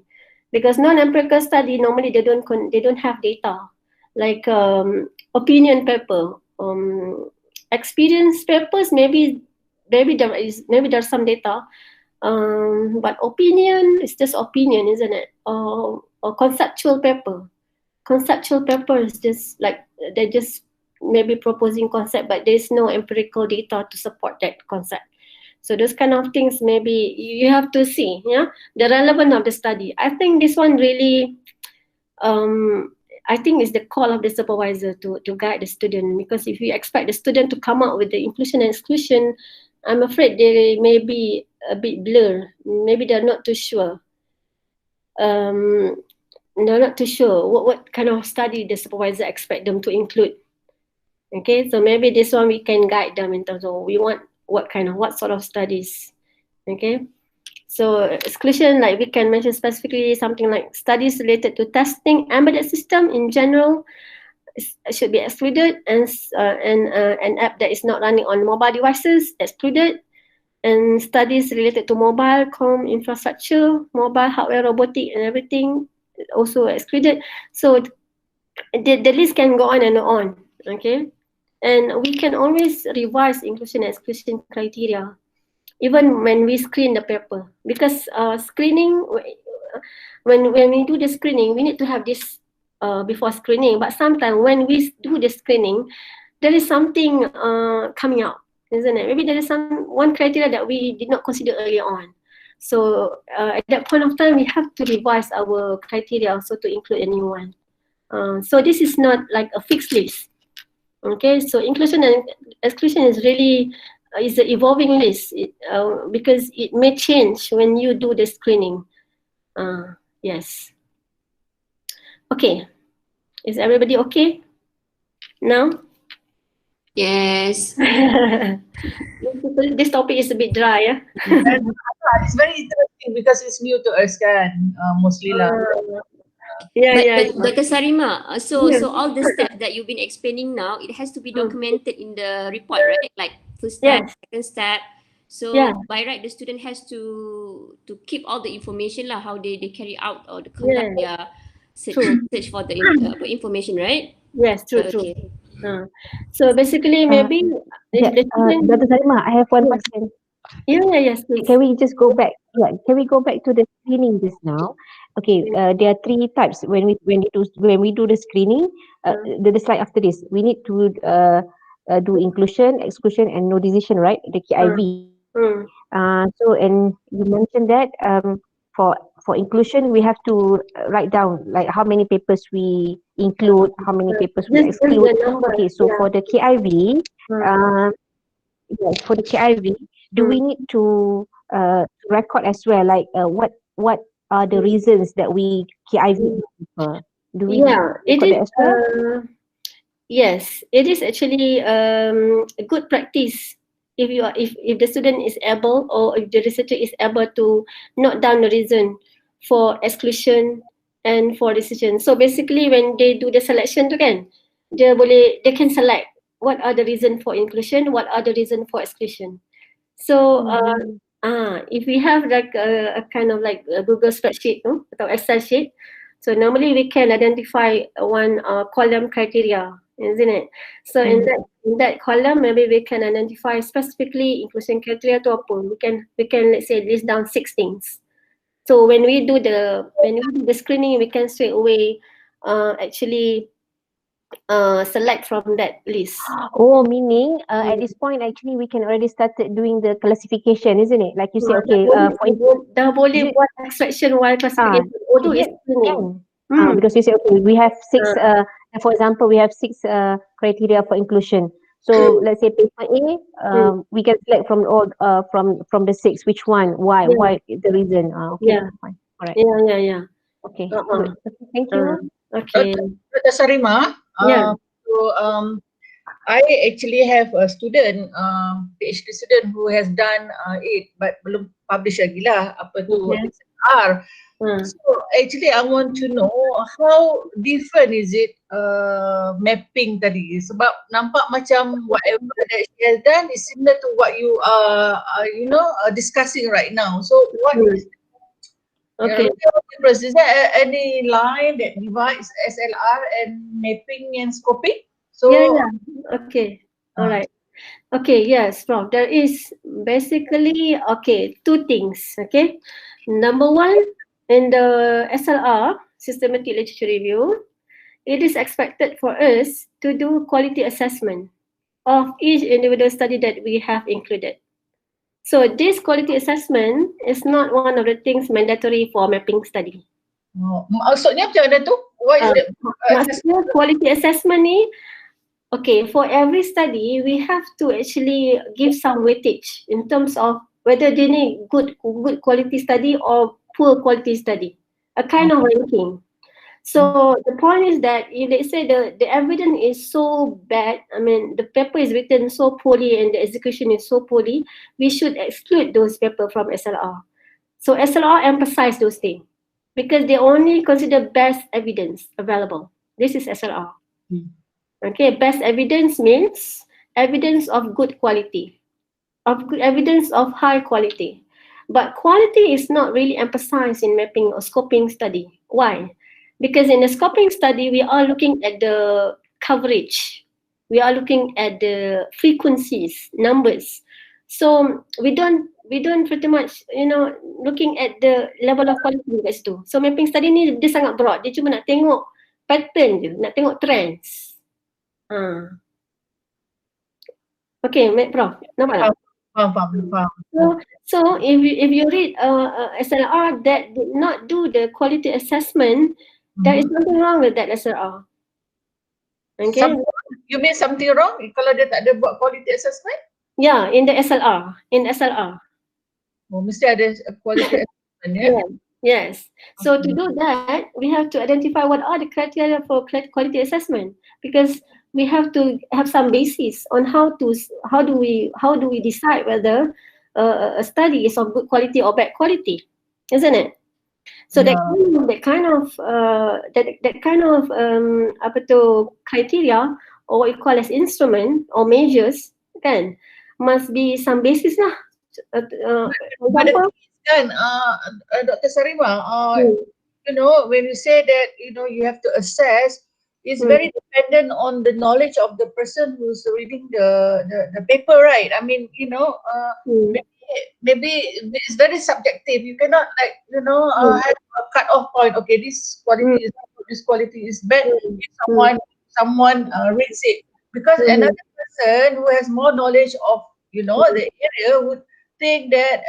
because non-empirical study normally they don't have data, like opinion paper, experience papers. Maybe there's some data, but opinion is just opinion, isn't it? Or conceptual paper. Conceptual paper is just like they're just maybe proposing concept, but there's no empirical data to support that concept. So those kind of things, maybe you have to see, yeah, the relevance of the study. I think this one really, I think it's the call of the supervisor to guide the student, because if you expect the student to come out with the inclusion and exclusion, I'm afraid they may be a bit blur. Maybe they're not too sure. They're not too sure what kind of study the supervisor expect them to include. Okay, so maybe this one we can guide them in terms of we want what sort of studies. Okay, So exclusion, like we can mention specifically something like studies related to testing embedded system in general should be excluded, and an app that is not running on mobile devices excluded, and studies related to mobile com infrastructure, mobile hardware, robotic, and everything also excluded. So the list can go on and on. Okay, and we can always revise inclusion and exclusion criteria even when we screen the paper, because screening, when we do the screening, we need to have this before screening. But sometimes when we do the screening, there is something coming out, isn't it? Maybe there is one criteria that we did not consider earlier on. So at that point of time, we have to revise our criteria also to include a new one. So this is not like a fixed list. Okay, so inclusion and exclusion is really is an evolving list, because it may change when you do the screening. Yes. Okay. Is everybody okay now? Yes. This topic is a bit dry, yeah. It's very interesting because it's new to us kan, mostly lah. Dr. Sarima, so Yeah. so all the steps that you've been explaining now, it has to be documented in the report, right? Like first step, Yes. second step. So Yeah. by right, the student has to keep all the information lah, how they carry out or the conduct their search for the information, right? Yes, true. Okay. So basically, maybe if the student, Dr. Salima, I have one question. yes, please. Can we just go back? Yeah, can we go back to the screening just now? Okay, there are three types when we do the screening. The slide after this, we need to do inclusion, exclusion, and no decision, right? The KIV. So and you mentioned that for inclusion we have to write down like how many papers we include, how many papers we Just exclude. the number. Okay, so for the KIV, yes, for the KIV, do we need to record as well, like what are the reasons that we KIV paper? Do we It record is. that as well? Yes, it is actually a good practice if you are if the student is able, or if the researcher is able to note down the reason for exclusion and for decision. So basically, when they do the selection tu kan, they can select what are the reason for inclusion, what are the reason for exclusion. So if we have like a kind of like a Google spreadsheet atau Excel sheet, so normally we can identify one column criteria, isn't it? So in that column, maybe we can identify specifically inclusion criteria tu apa. We can let's say list down 6 things. So when we do the screening, we can straight away actually select from that list. Oh, meaning at this point actually we can already started doing the classification, isn't it? Like you say, okay, dah boleh buat extraction while classification. Although it's screening. Because you say, okay, we have 6 for example, we have 6 criteria for inclusion. So let's say paper A, we can select from all from the 6 which one, why the reason. Okay, fine. All right. Yeah. Okay, good. Okay, thank you. Okay. Dr. Sarima, so I actually have a student, PhD student who has done it but belum publish lagi lah apa tu SLR. So actually I want to know how different is it mapping tadi, sebab nampak macam whatever that she has done is similar to what you are discussing right now. So what is is there any line that divides SLR and mapping and scoping? So okay, all right. Okay, yes, Prof. There is basically 2 things. Okay, number one, in the SLR, systematic literature review, it is expected for us to do quality assessment of each individual study that we have included. So this quality assessment is not one of the things mandatory for mapping study. Maksudnya macam mana tu? What is it? Maksudnya quality assessment ni, okay, for every study we have to actually give some weightage in terms of whether they need good quality study or poor quality study, a kind of ranking. So the point is that if they say the evidence is so bad, I mean the paper is written so poorly and the execution is so poorly, we should exclude those papers from SLR. So SLR emphasize those things because they only consider best evidence available. This is SLR. Okay, best evidence means evidence of good quality, evidence of high quality. But quality is not really emphasized in mapping or scoping study. Why? Because in the scoping study, we are looking at the coverage. We are looking at the frequencies, numbers. So we don't pretty much, looking at the level of quality kat situ. So mapping study ni dia sangat broad. Dia cuma nak tengok pattern je, nak tengok trends. Okay, Prof. Nampak tak? Faham. So if you read SLR that did not do the quality assessment, there is nothing wrong with that SLR. Okay. You mean something wrong kalau dia tak ada buat quality assessment? Yeah, in the SLR. Oh, mesti ada quality assessment, ya? Yes. So to do that, we have to identify what are the criteria for quality assessment, because we have to have some basis on how do we decide whether a study is of good quality or bad quality, isn't it? So that kind of criteria, or what you call as instrument or measures, kan, must be some basis lah. Dr. Sarima, when you say that, you have to assess, it's very dependent on the knowledge of the person who's reading the paper, right? I mean, maybe it's very subjective. You cannot have a cut-off point. Okay, this quality is good, this quality is bad. If someone reads it, because another person who has more knowledge of the area would think that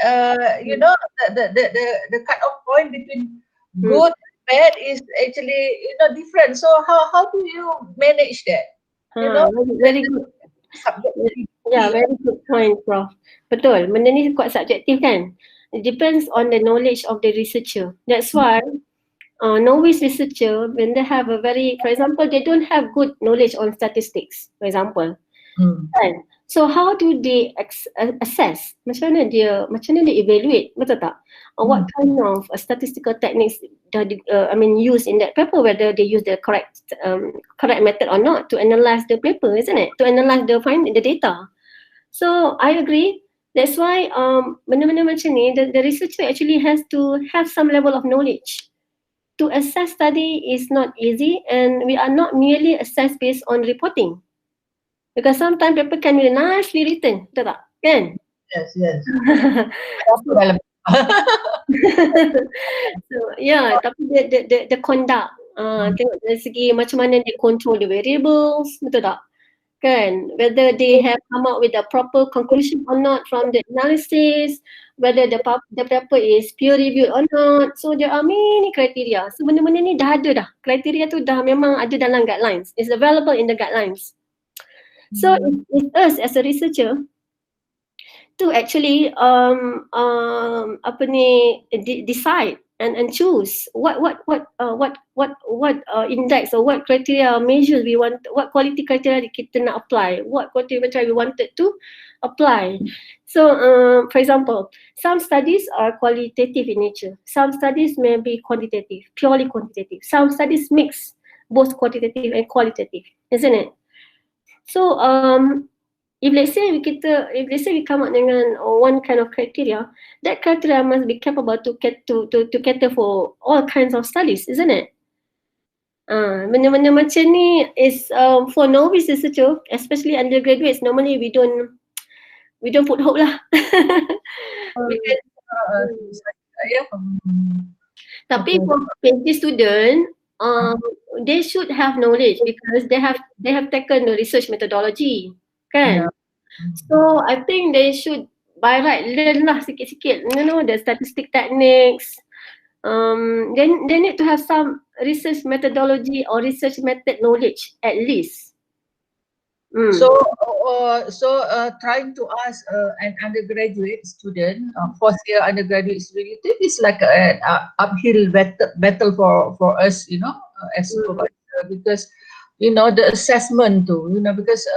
the cut-off point between good and bad is actually different. So how do you manage that? Very good. Yeah, very good point, Prof. Betul, benda ni kuat subjektif kan. It depends on the knowledge of the researcher. That's why novice researcher, when they have for example, they don't have good knowledge on statistics, for example. Kan? So how do they assess? Macam mana dia evaluate, betul tak? What kind of statistical techniques use in that paper, whether they use the correct method or not to analyze the paper, isn't it? To analyze the data. So I agree. That's why benda-benda macam ni, the researcher actually has to have some level of knowledge. To assess study is not easy, and we are not merely assessed based on reporting. Because sometimes paper can be nicely written, betul tak? Kan? Yes. So, tapi the conduct, tengok dari segi macam mana dia control the variables, betul tak? Kan? Whether they have come up with a proper conclusion or not from the analysis, whether the paper is peer reviewed or not. So there are many criteria. So benda-benda ni dah ada dah. Criteria tu dah memang ada dalam guidelines. It's available in the guidelines. So it's us as a researcher to actually decide and choose what index or what criteria measures we want, what quality criteria kita nak apply, what quality criteria we wanted to apply. So for example, some studies are qualitative in nature, some studies may be quantitative, purely quantitative, some studies mix both quantitative and qualitative, isn't it? So if let's say we come up dengan one kind of criteria, that criteria must be capable to cater for all kinds of studies, isn't it? Benda-benda macam ni is for novice researcher, especially undergraduates. Normally we don't put hope lah. Tapi for PhD student, they should have knowledge because they have taken the research methodology, kan? So I think they should by right learn lah sikit-sikit, the statistic techniques. Then they need to have some research methodology or research method knowledge at least. So trying to ask an undergraduate student, fourth year undergraduate student, it is like an uphill battle for us, as supervisor, because the assessment too, because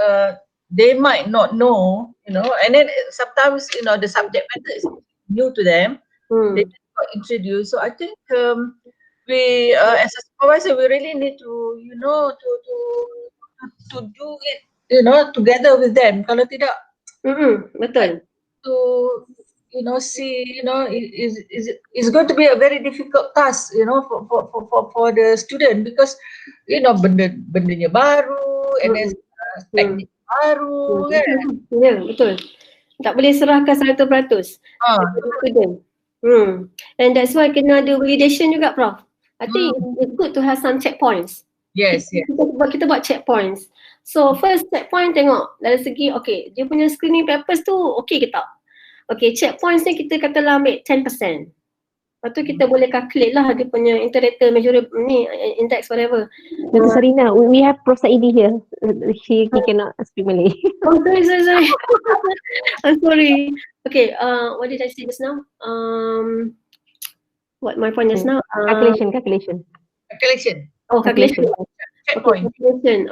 they might not know, and then sometimes the subject matter is new to them. They got introduced. So I think we, as a supervisor, we really need to, to do it, together with them. Kalau tidak, Betul. to see, it's going to be a very difficult task, for the student, because bendanya baru, and then teknik baru, kan? Ya, betul. Tak boleh serahkan 100% kepada student. And that's why kena ada validation juga, Prof. I think it's good to have some checkpoints. Yes. Kita buat checkpoints. So first checkpoint tengok dari segi dia punya screening papers tu okay ke tak? Checkpoints ni kita katalah ambil 10%. Lepas tu kita boleh calculate lah dia punya integrator measurable ni index whatever. Dr. Sarina, we have Prof Saidi here. He cannot speak Malay. Oh, sorry. I'm sorry. Okay, what did I say just now? What my point just now? Calculation. Oh, calculation. Checkpoint. Calculation.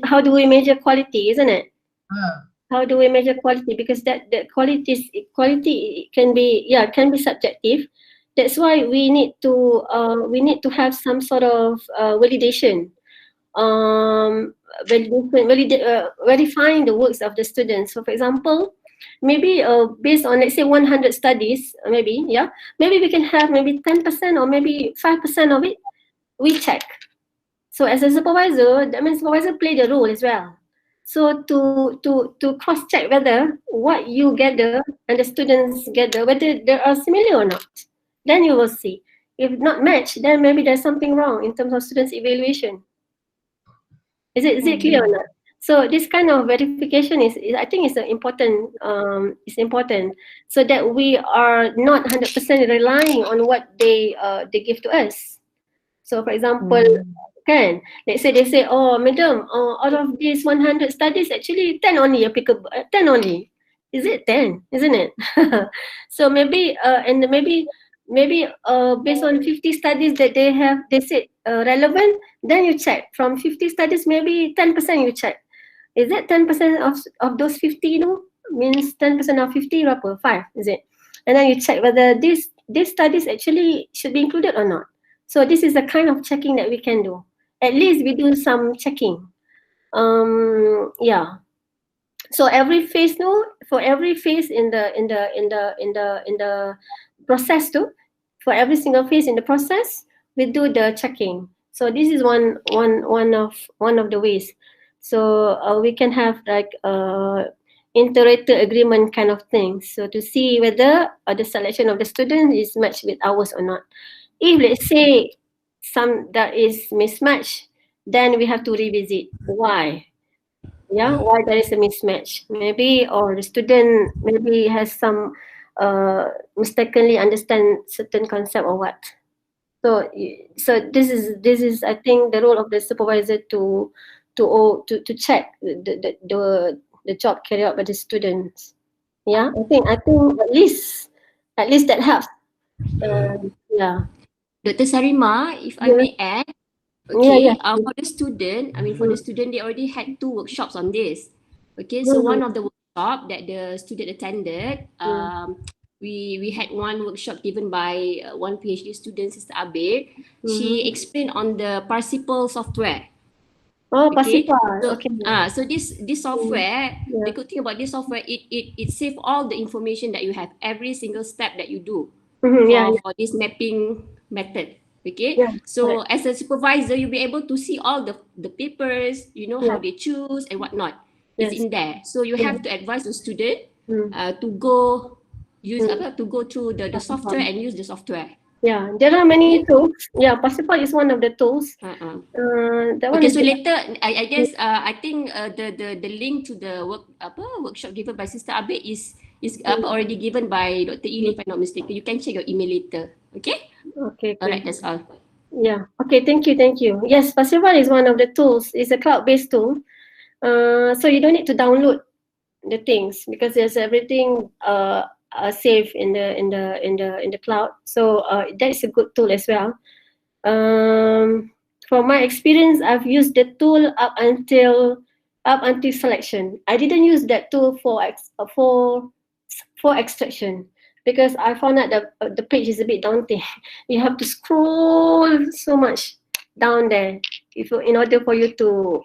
How do we measure quality, isn't it? How do we measure quality? Because that quality can be subjective. That's why we need to have some sort of validation. Verifying the works of the students. So for example, maybe based on, let's say, 100 studies, maybe we can have maybe 10% or maybe 5% of it we check. So as a supervisor, that means supervisor play the role as well. So to cross check whether what you gather and the students gather, whether they are similar or not, then you will see. If not matched, then maybe there's something wrong in terms of students' evaluation. Is it clear or not? So this kind of verification is I think is important. It's important so that we are not 100% relying on what they give to us. So for example, let's say they say, oh madam, out of these 100 studies, actually 10 only applicable. 10 only. Is it 10? Isn't it? So maybe based on 50 studies that they said relevant, then you check from 50 studies, maybe 10% you check. Is that 10% of those 50? Means 10% of 50 berapa? 5, is it? And then you check whether these studies actually should be included or not. So this is the kind of checking that we can do. At least we do some checking. So every phase, for every phase in the process too, for every single phase in the process, we do the checking. So this is one of the ways. So we can have like inter-rater agreement kind of thing. So to see whether the selection of the student is matched with ours or not. If let's say that is mismatched, then we have to revisit why. Why there is a mismatch? Maybe, or the student maybe has some mistakenly understand certain concept or what. So this is I think the role of the supervisor to check the job carried out by the students. I think at least that helps. Dr. Sarima, if I may add, for the student, they already had 2 workshops on this. Okay, so one of the workshop that the student attended, we had one workshop given by one PhD student, Sister Abe. She explained on the Participle software. Participle. So this software, the good thing about this software, it saves all the information that you have, every single step that you do for this mapping method. So as a supervisor, you'll be able to see all the papers, how they choose and whatnot. It's in there. So you have to advise the student to go through the software and use the software. There are many tools. Participle is one of the tools. So later, I guess I think the link to the workshop given by Sister Abe is already given by Dr. Ili, if I'm not mistaken. You can check your email later. Okay. Alright, that's all. Okay, thank you. Yes, Participle is one of the tools. It's a cloud-based tool. So you don't need to download the things because there's everything saved in the cloud. So that's a good tool as well. From my experience, I've used the tool up until selection. I didn't use that tool for extraction. because I found out that the page is a bit daunting. You have to scroll so much down there in order for you to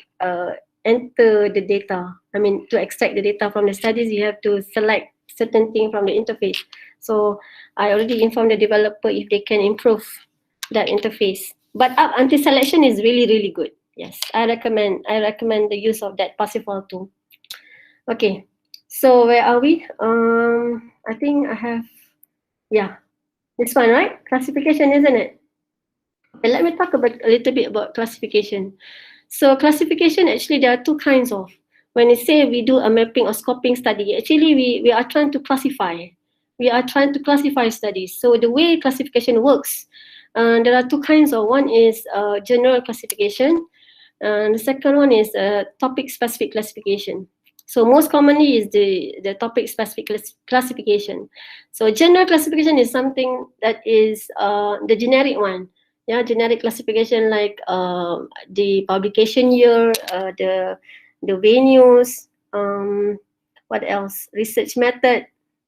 enter the data. I mean, to extract the data from the studies, you have to select certain thing from the interface. So I already informed the developer if they can improve that interface. But up until selection is really, really good. Yes, I recommend the use of that Parsifal tool. Okay, so where are we? I think I have, yeah, this one, right? Classification, isn't it? Okay, let me talk about a little bit about classification. So classification, actually, there are two kinds of. When we say we do a mapping or scoping study, actually we are trying to classify. We are trying to classify studies. So the way classification works, there are two kinds of. One is general classification, and the second one is topic-specific classification. So most commonly is the topic-specific classification. So general classification is something that is the generic one. Yeah, generic classification like the publication year, the venues, what else? Research method,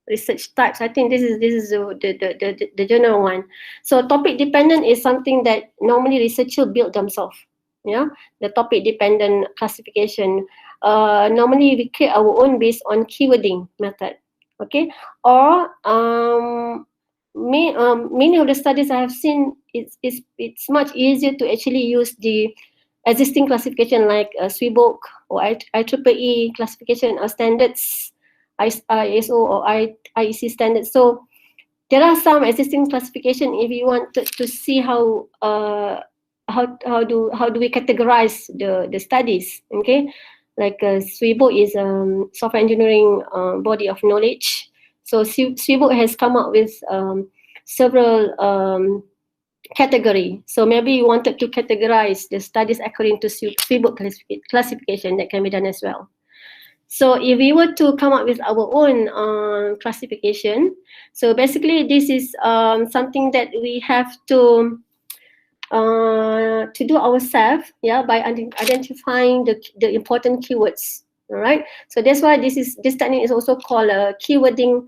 research types. I think this is the general one. So topic dependent is something that normally researchers build themselves. Yeah, the topic dependent classification. Normally we create our own based on keywording method. Okay, or many of the studies I have seen, it's much easier to actually use the existing classification like SWIBOK or IEEE classification or standards, ISO or IEC standards. So there are some existing classification if you want to see how do we categorize the studies. Okay, like SWIBOK is software engineering body of knowledge. So SWIBOK has come up with several category. So maybe you wanted to categorize the studies according to SWIBOK classification, that can be done as well. So if we were to come up with our own classification, so basically this is something that we have to do ourselves, yeah, by identifying the important keywords. All right. So that's why this technique is also called keywording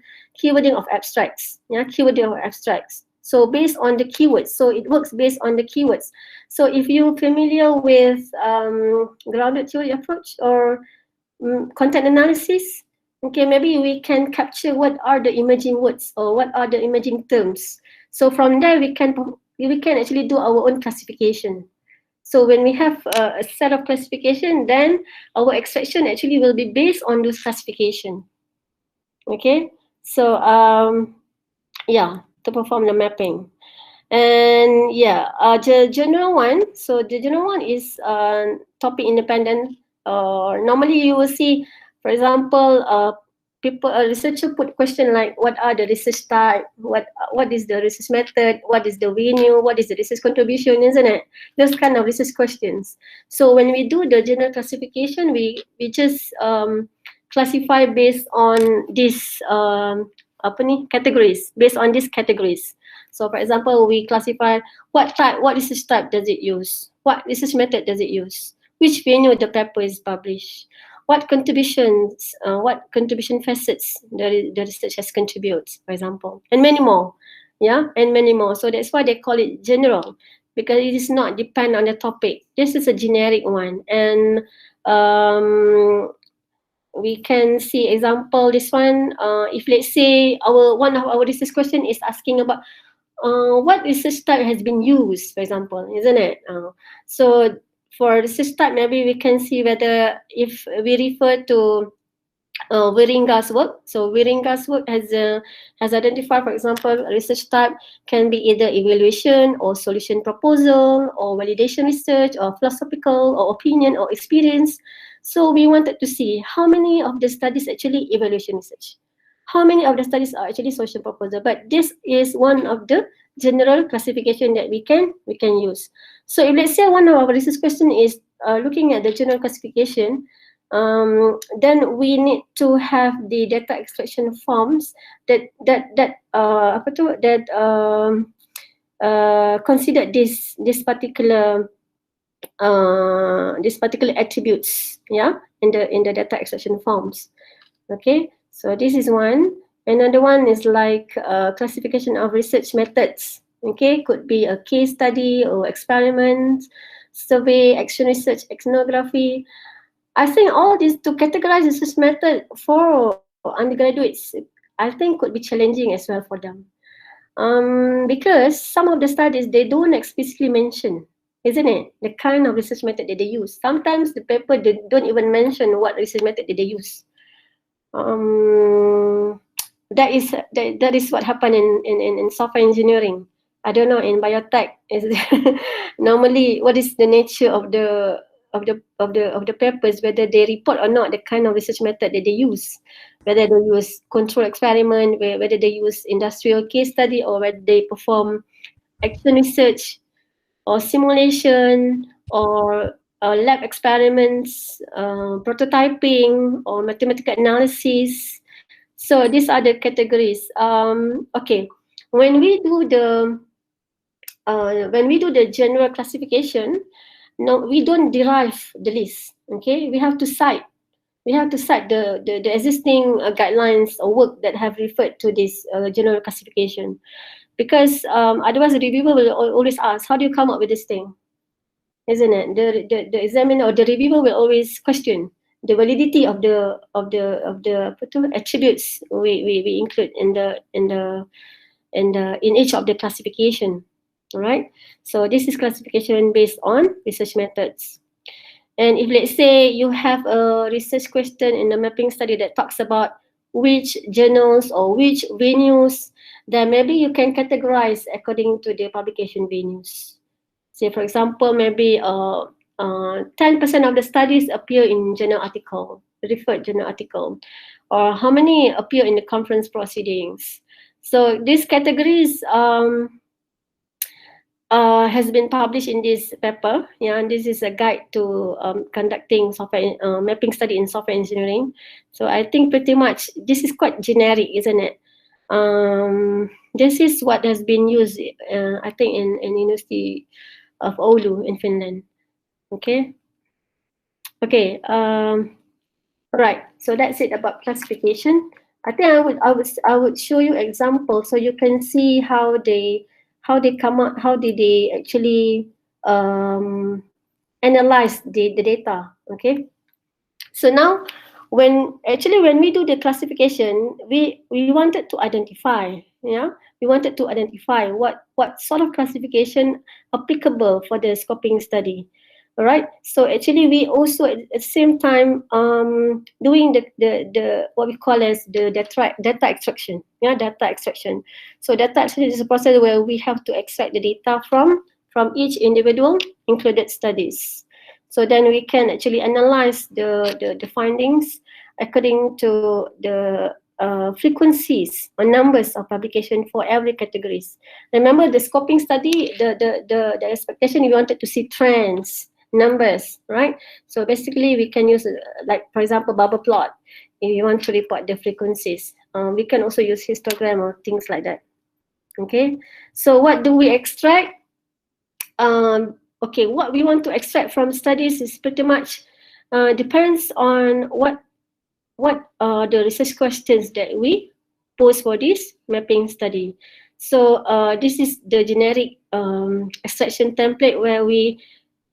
of abstracts. Yeah, keywording of abstracts. So based on the keywords, so it works based on the keywords. So if you're familiar with grounded theory approach or content analysis, okay, maybe we can capture what are the emerging words or what are the emerging terms. So from there we can actually do our own classification. So when we have a set of classification, then our extraction actually will be based on those classification. Okay, so yeah, to perform the mapping. And yeah, the general one. So the general one is topic independent. Normally you will see, for example, a researcher put question like, what are the research type? What is the research method? What is the venue? What is the research contribution? Isn't it? Those kind of research questions. So when we do the general classification, we just classify based on these categories, based on these categories. So for example, we classify what research type does it use? What research method does it use? Which venue the paper is published? What contribution facets the research has contributed, for example, and many more. Yeah, and many more. So that's why they call it general, because it is not depend on the topic. This is a generic one, and we can see example this one. If let's say one of our research question is asking about what research type has been used, for example, isn't it? So for research type, maybe we can see whether if we refer to Wiringa's work. So Wiringa's work has identified, for example, research type can be either evaluation or solution proposal or validation research or philosophical or opinion or experience. So we wanted to see how many of the studies actually evaluation research, how many of the studies are actually social proposal. But this is one of the general classification that we can use. So if let's say one of our research question is looking at the general classification, then we need to have the data extraction forms that consider this particular attributes, yeah, in the data extraction forms. Okay, so this is one. Another one is like classification of research methods. Okay, could be a case study or experiment, survey, action research, ethnography. I think all these to categorize research method for undergraduates, I think could be challenging as well for them. Because some of the studies they don't explicitly mention, isn't it? The kind of research method that they use. Sometimes the paper they don't even mention what research method that they use. That is what happened in software engineering. I don't know in biotech is normally what is the nature of the papers, whether they report or not the kind of research method that they use, whether they use control experiment, whether they use industrial case study, or whether they perform action research or simulation or lab experiments, prototyping or mathematical analysis. So these are the categories. Okay, when we do the general classification, no, we don't derive the list. Okay, we have to cite the existing guidelines or work that have referred to this general classification, because otherwise the reviewer will always ask, how do you come up with this thing, isn't it? The examiner or the reviewer will always question the validity of the attributes we include in each of the classification. All right, so this is classification based on research methods. And if let's say you have a research question in the mapping study that talks about which journals or which venues, then maybe you can categorize according to the publication venues. Say for example, maybe 10% of the studies appear in journal article, referred journal article, or how many appear in the conference proceedings. So these categories has been published in this paper. Yeah, and this is a guide to conducting software mapping study in software engineering. So I think pretty much this is quite generic, isn't it? This is what has been used, I think, in University of Oulu in Finland. Okay. Okay. Right. So that's it about classification. I think I would show you examples so you can see how they come out, how did they actually analyze the data. Okay. So now when we do the classification, we wanted to identify, we wanted to identify what sort of classification applicable for the scoping study. All right. So actually we also at the same time doing the what we call as the data extraction. Yeah, data extraction. So data extraction is a process where we have to extract the data from each individual included studies. So then we can actually analyze the findings according to the frequencies or numbers of publication for every categories. Remember the scoping study, the expectation, we wanted to see trends, numbers, right? So basically we can use like for example bubble plot if you want to report the frequencies. We can also use histogram or things like that. Okay, so what do we extract? Okay, what we want to extract from studies is pretty much depends on what are the research questions that we pose for this mapping study. So this is the generic extraction template where we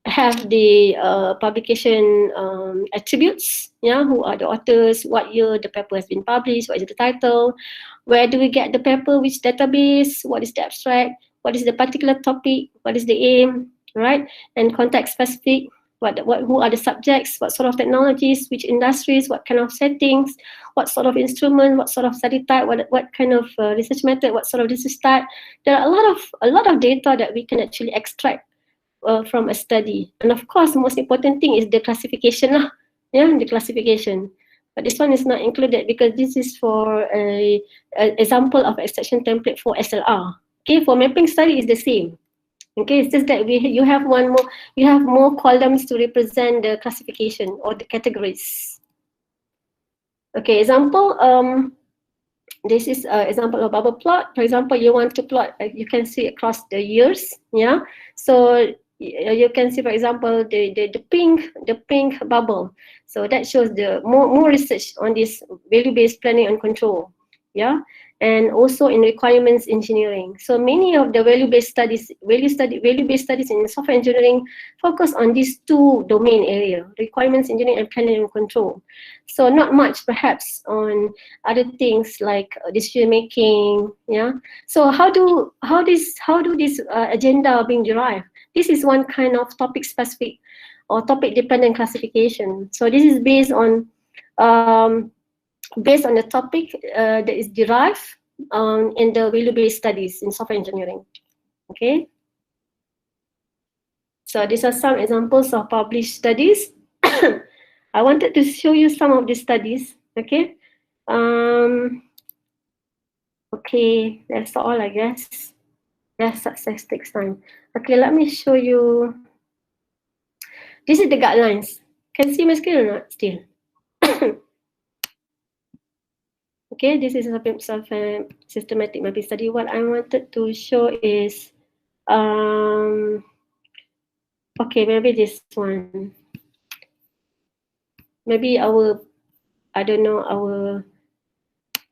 have the publication attributes, who are the authors, what year the paper has been published, what is the title, where do we get the paper, which database, what is the abstract, what is the particular topic, what is the aim, right? And context specific, who are the subjects, what sort of technologies, which industries, what kind of settings, what sort of instrument, what sort of study type, what kind of research method, what sort of research type. There are a lot of data that we can actually extract from a study. And of course, the most important thing is the classification, the classification. But this one is not included because this is for a example of extraction template for SLR. Okay, for mapping study is the same. Okay, it's just that you have more columns to represent the classification or the categories. Okay, example. This is an example of bubble plot. For example, you want to plot. You can see across the years. Yeah. So you can see, for example, the pink bubble. So that shows the more research on this value-based planning and control. yeah, and also in requirements engineering. So many of the value-based studies in software engineering focus on these two domain area, requirements engineering and planning and control. So not much perhaps on other things like decision making, yeah. So how do this agenda being derived? This is one kind of topic specific or topic dependent classification. So this is um, based on the topic that is derived in the value-based studies in software engineering. Okay. So these are some examples of published studies. I wanted to show you some of these studies. Okay. Okay, that's all I guess. Yes, success takes time. Okay, let me show you. This is the guidelines. Can you see my screen or not still? Okay, this is a systematic mapping study. What I wanted to show is, okay, maybe this one. Maybe our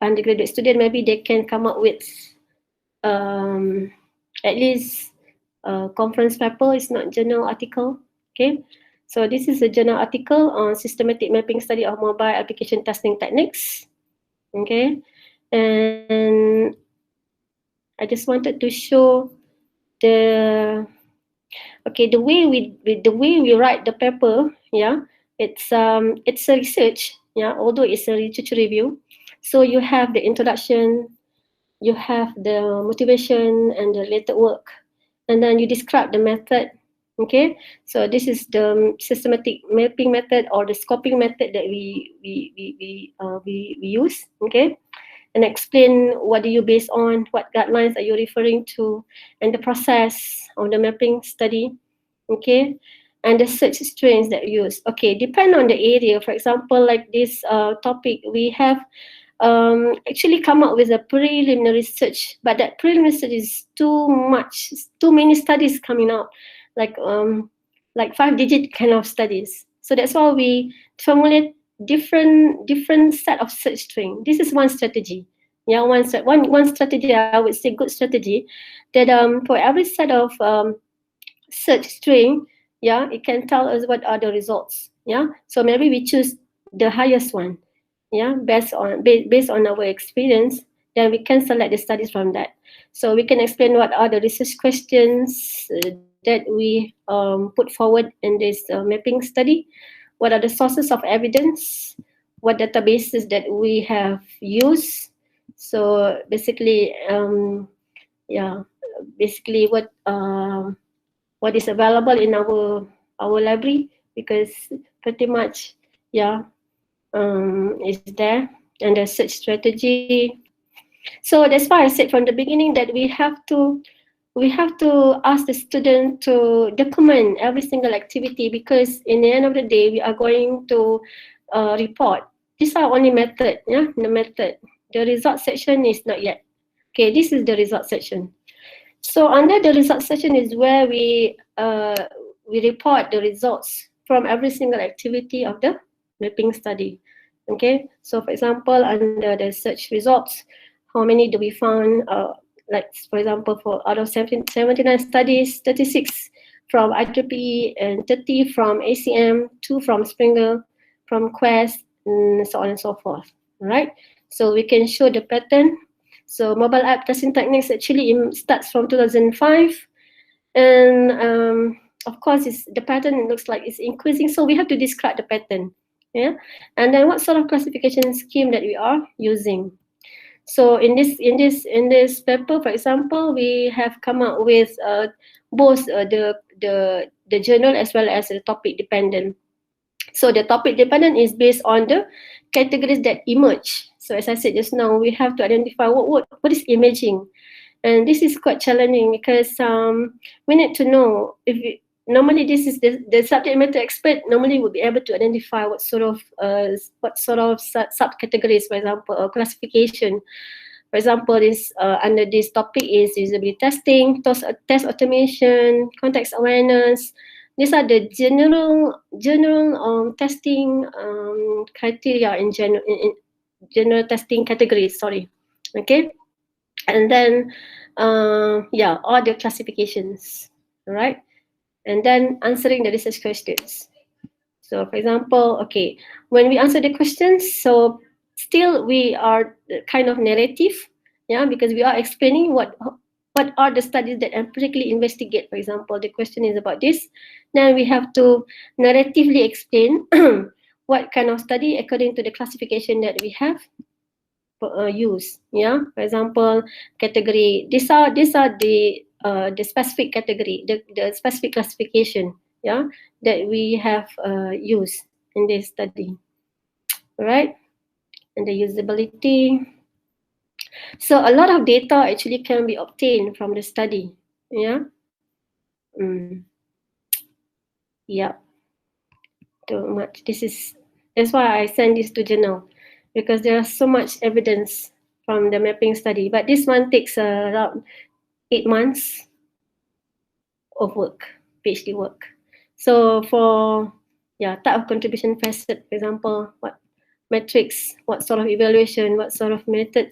undergraduate student, maybe they can come up with at least a conference paper. It's not journal article. Okay, so this is a journal article on systematic mapping study of mobile application testing techniques. Okay, and I just wanted to show the the way we write the paper. Yeah, it's a research. Yeah, although it's a literature review, so you have the introduction, you have the motivation and the related work, and then you describe the method. Okay, so this is the systematic mapping method or the scoping method that we use. Okay, and explain what do you base on, what guidelines are you referring to, and the process of the mapping study. Okay, and the search strings that we use. Okay, depend on the area. For example, like this topic, we have actually come up with a preliminary research, but that preliminary research is too many studies coming out, like 5-digit kind of studies. So that's why we formulate different set of search string. This is one strategy. Yeah, one strategy, I would say good strategy, that for every set of search string, yeah, it can tell us what are the results. Yeah, so maybe we choose the highest one, yeah, based on our experience, then we can select the studies from that. So we can explain what are the research questions that we put forward in this mapping study, what are the sources of evidence, what databases that we have used. So basically, basically what is available in our library, because pretty much, is there, and the search strategy. So that's why I said from the beginning that we have to ask the student to document every single activity, because in the end of the day we are going to report. These are only method, the method. The result section is not yet. Okay, this is the result section. So under the result section is where we report the results from every single activity of the mapping study. Okay, so for example, under the search results, how many do we found? Like for example, for out of 79 studies, 36 from IEEE and 30 from ACM, 2 from Springer, from Quest, and so on and so forth. All right, so we can show the pattern. So mobile app testing techniques actually starts from 2005, and of course the pattern looks like it's increasing. So we have to describe the pattern, yeah, and then what sort of classification scheme that we are using. So in this paper, for example, we have come up with both the journal as well as the topic dependent. So the topic dependent is based on the categories that emerge. So as I said just now, we have to identify what is emerging, and this is quite challenging because we need to know if normally this is the subject matter expert normally would be able to identify what sort of subcategories, for example, or classification. For example, this under this topic is usability testing, test automation, context awareness. These are the general testing criteria in general testing categories. Sorry, Okay, and then yeah, all the classifications, all right, and then answering the research questions. So for example, okay, when we answer the questions, so still we are kind of narrative, yeah, because we are explaining what are the studies that empirically investigate. For example, the question is about this, then we have to narratively explain what kind of study according to the classification that we have use. Yeah, for example, category. These are the specific category, the specific classification. Yeah, that we have used in this study. All right, and the usability. So a lot of data actually can be obtained from the study. Yeah. Mm. Yeah. Too much. That's why I send this to journal, because there is so much evidence from the mapping study. But this one takes around 8 months of work, PhD work. So for type of contribution facet, for example, what metrics, what sort of evaluation, what sort of methods.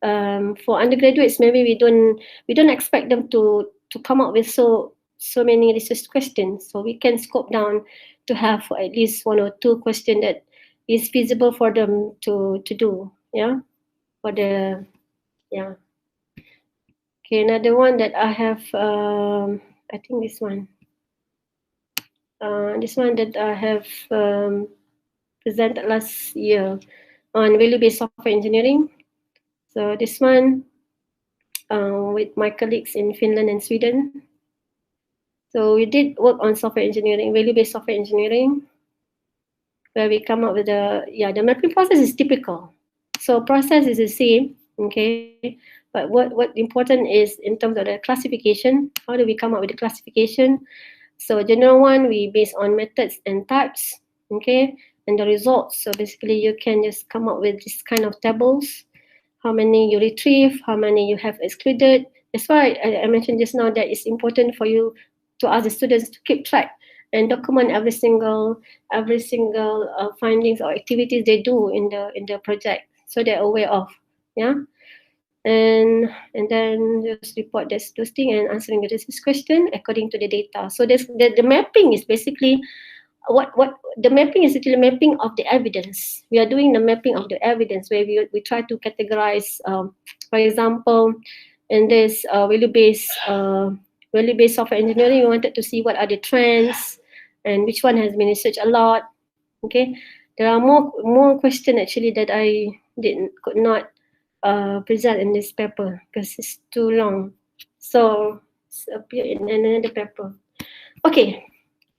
For undergraduates, maybe we don't expect them to come up with so many research questions. So we can scope down to have at least one or two questions that is feasible for them to do. Yeah, for the yeah. Okay, another one that I have, I think this one. This one that I have presented last year on value-based software engineering. So this one with my colleagues in Finland and Sweden. So we did work on software engineering, value-based software engineering, where we come up with the mapping process is typical. So process is the same, okay. But what important is in terms of the classification. How do we come up with the classification? So general one, we base on methods and types, okay, and the results. So basically, you can just come up with this kind of tables. How many you retrieve, how many you have excluded. That's why I mentioned just now that it's important for you to ask the students to keep track and document every single findings or activities they do in the project, so they're aware of. Yeah. And then just report those things and answering the research question according to the data. So the mapping is basically what the mapping is actually mapping of the evidence. We are doing the mapping of the evidence where we try to categorize, for example, in this value-based software engineering, we wanted to see what are the trends and which one has been researched a lot. Okay, there are more questions actually that I could not present in this paper because it's too long. So it's appear in another paper. Okay,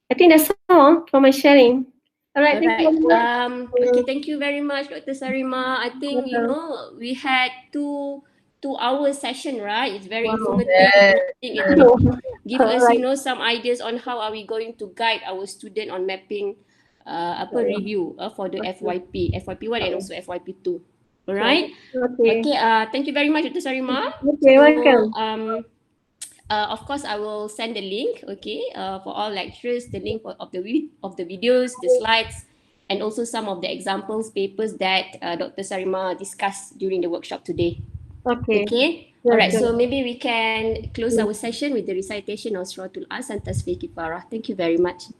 I think that's all for my sharing. All right, thank you very much. Okay, thank you very much, Dr. Sarima. I think we had two-hour session, right? It's very informative. And I think it will give us some ideas on how are we going to guide our student on mapping review for the FYP1 and also FYP2. All right. Okay. Thank you very much, Dr. Sarima. Okay, welcome. Of course, I will send the link, for all lecturers, the link of the videos, the slides, and also some of the examples papers that Dr. Sarima discussed during the workshop today. Okay. All right, so maybe we can close our session with the recitation of Suratul As and Tasbih Kifarah. Thank you very much.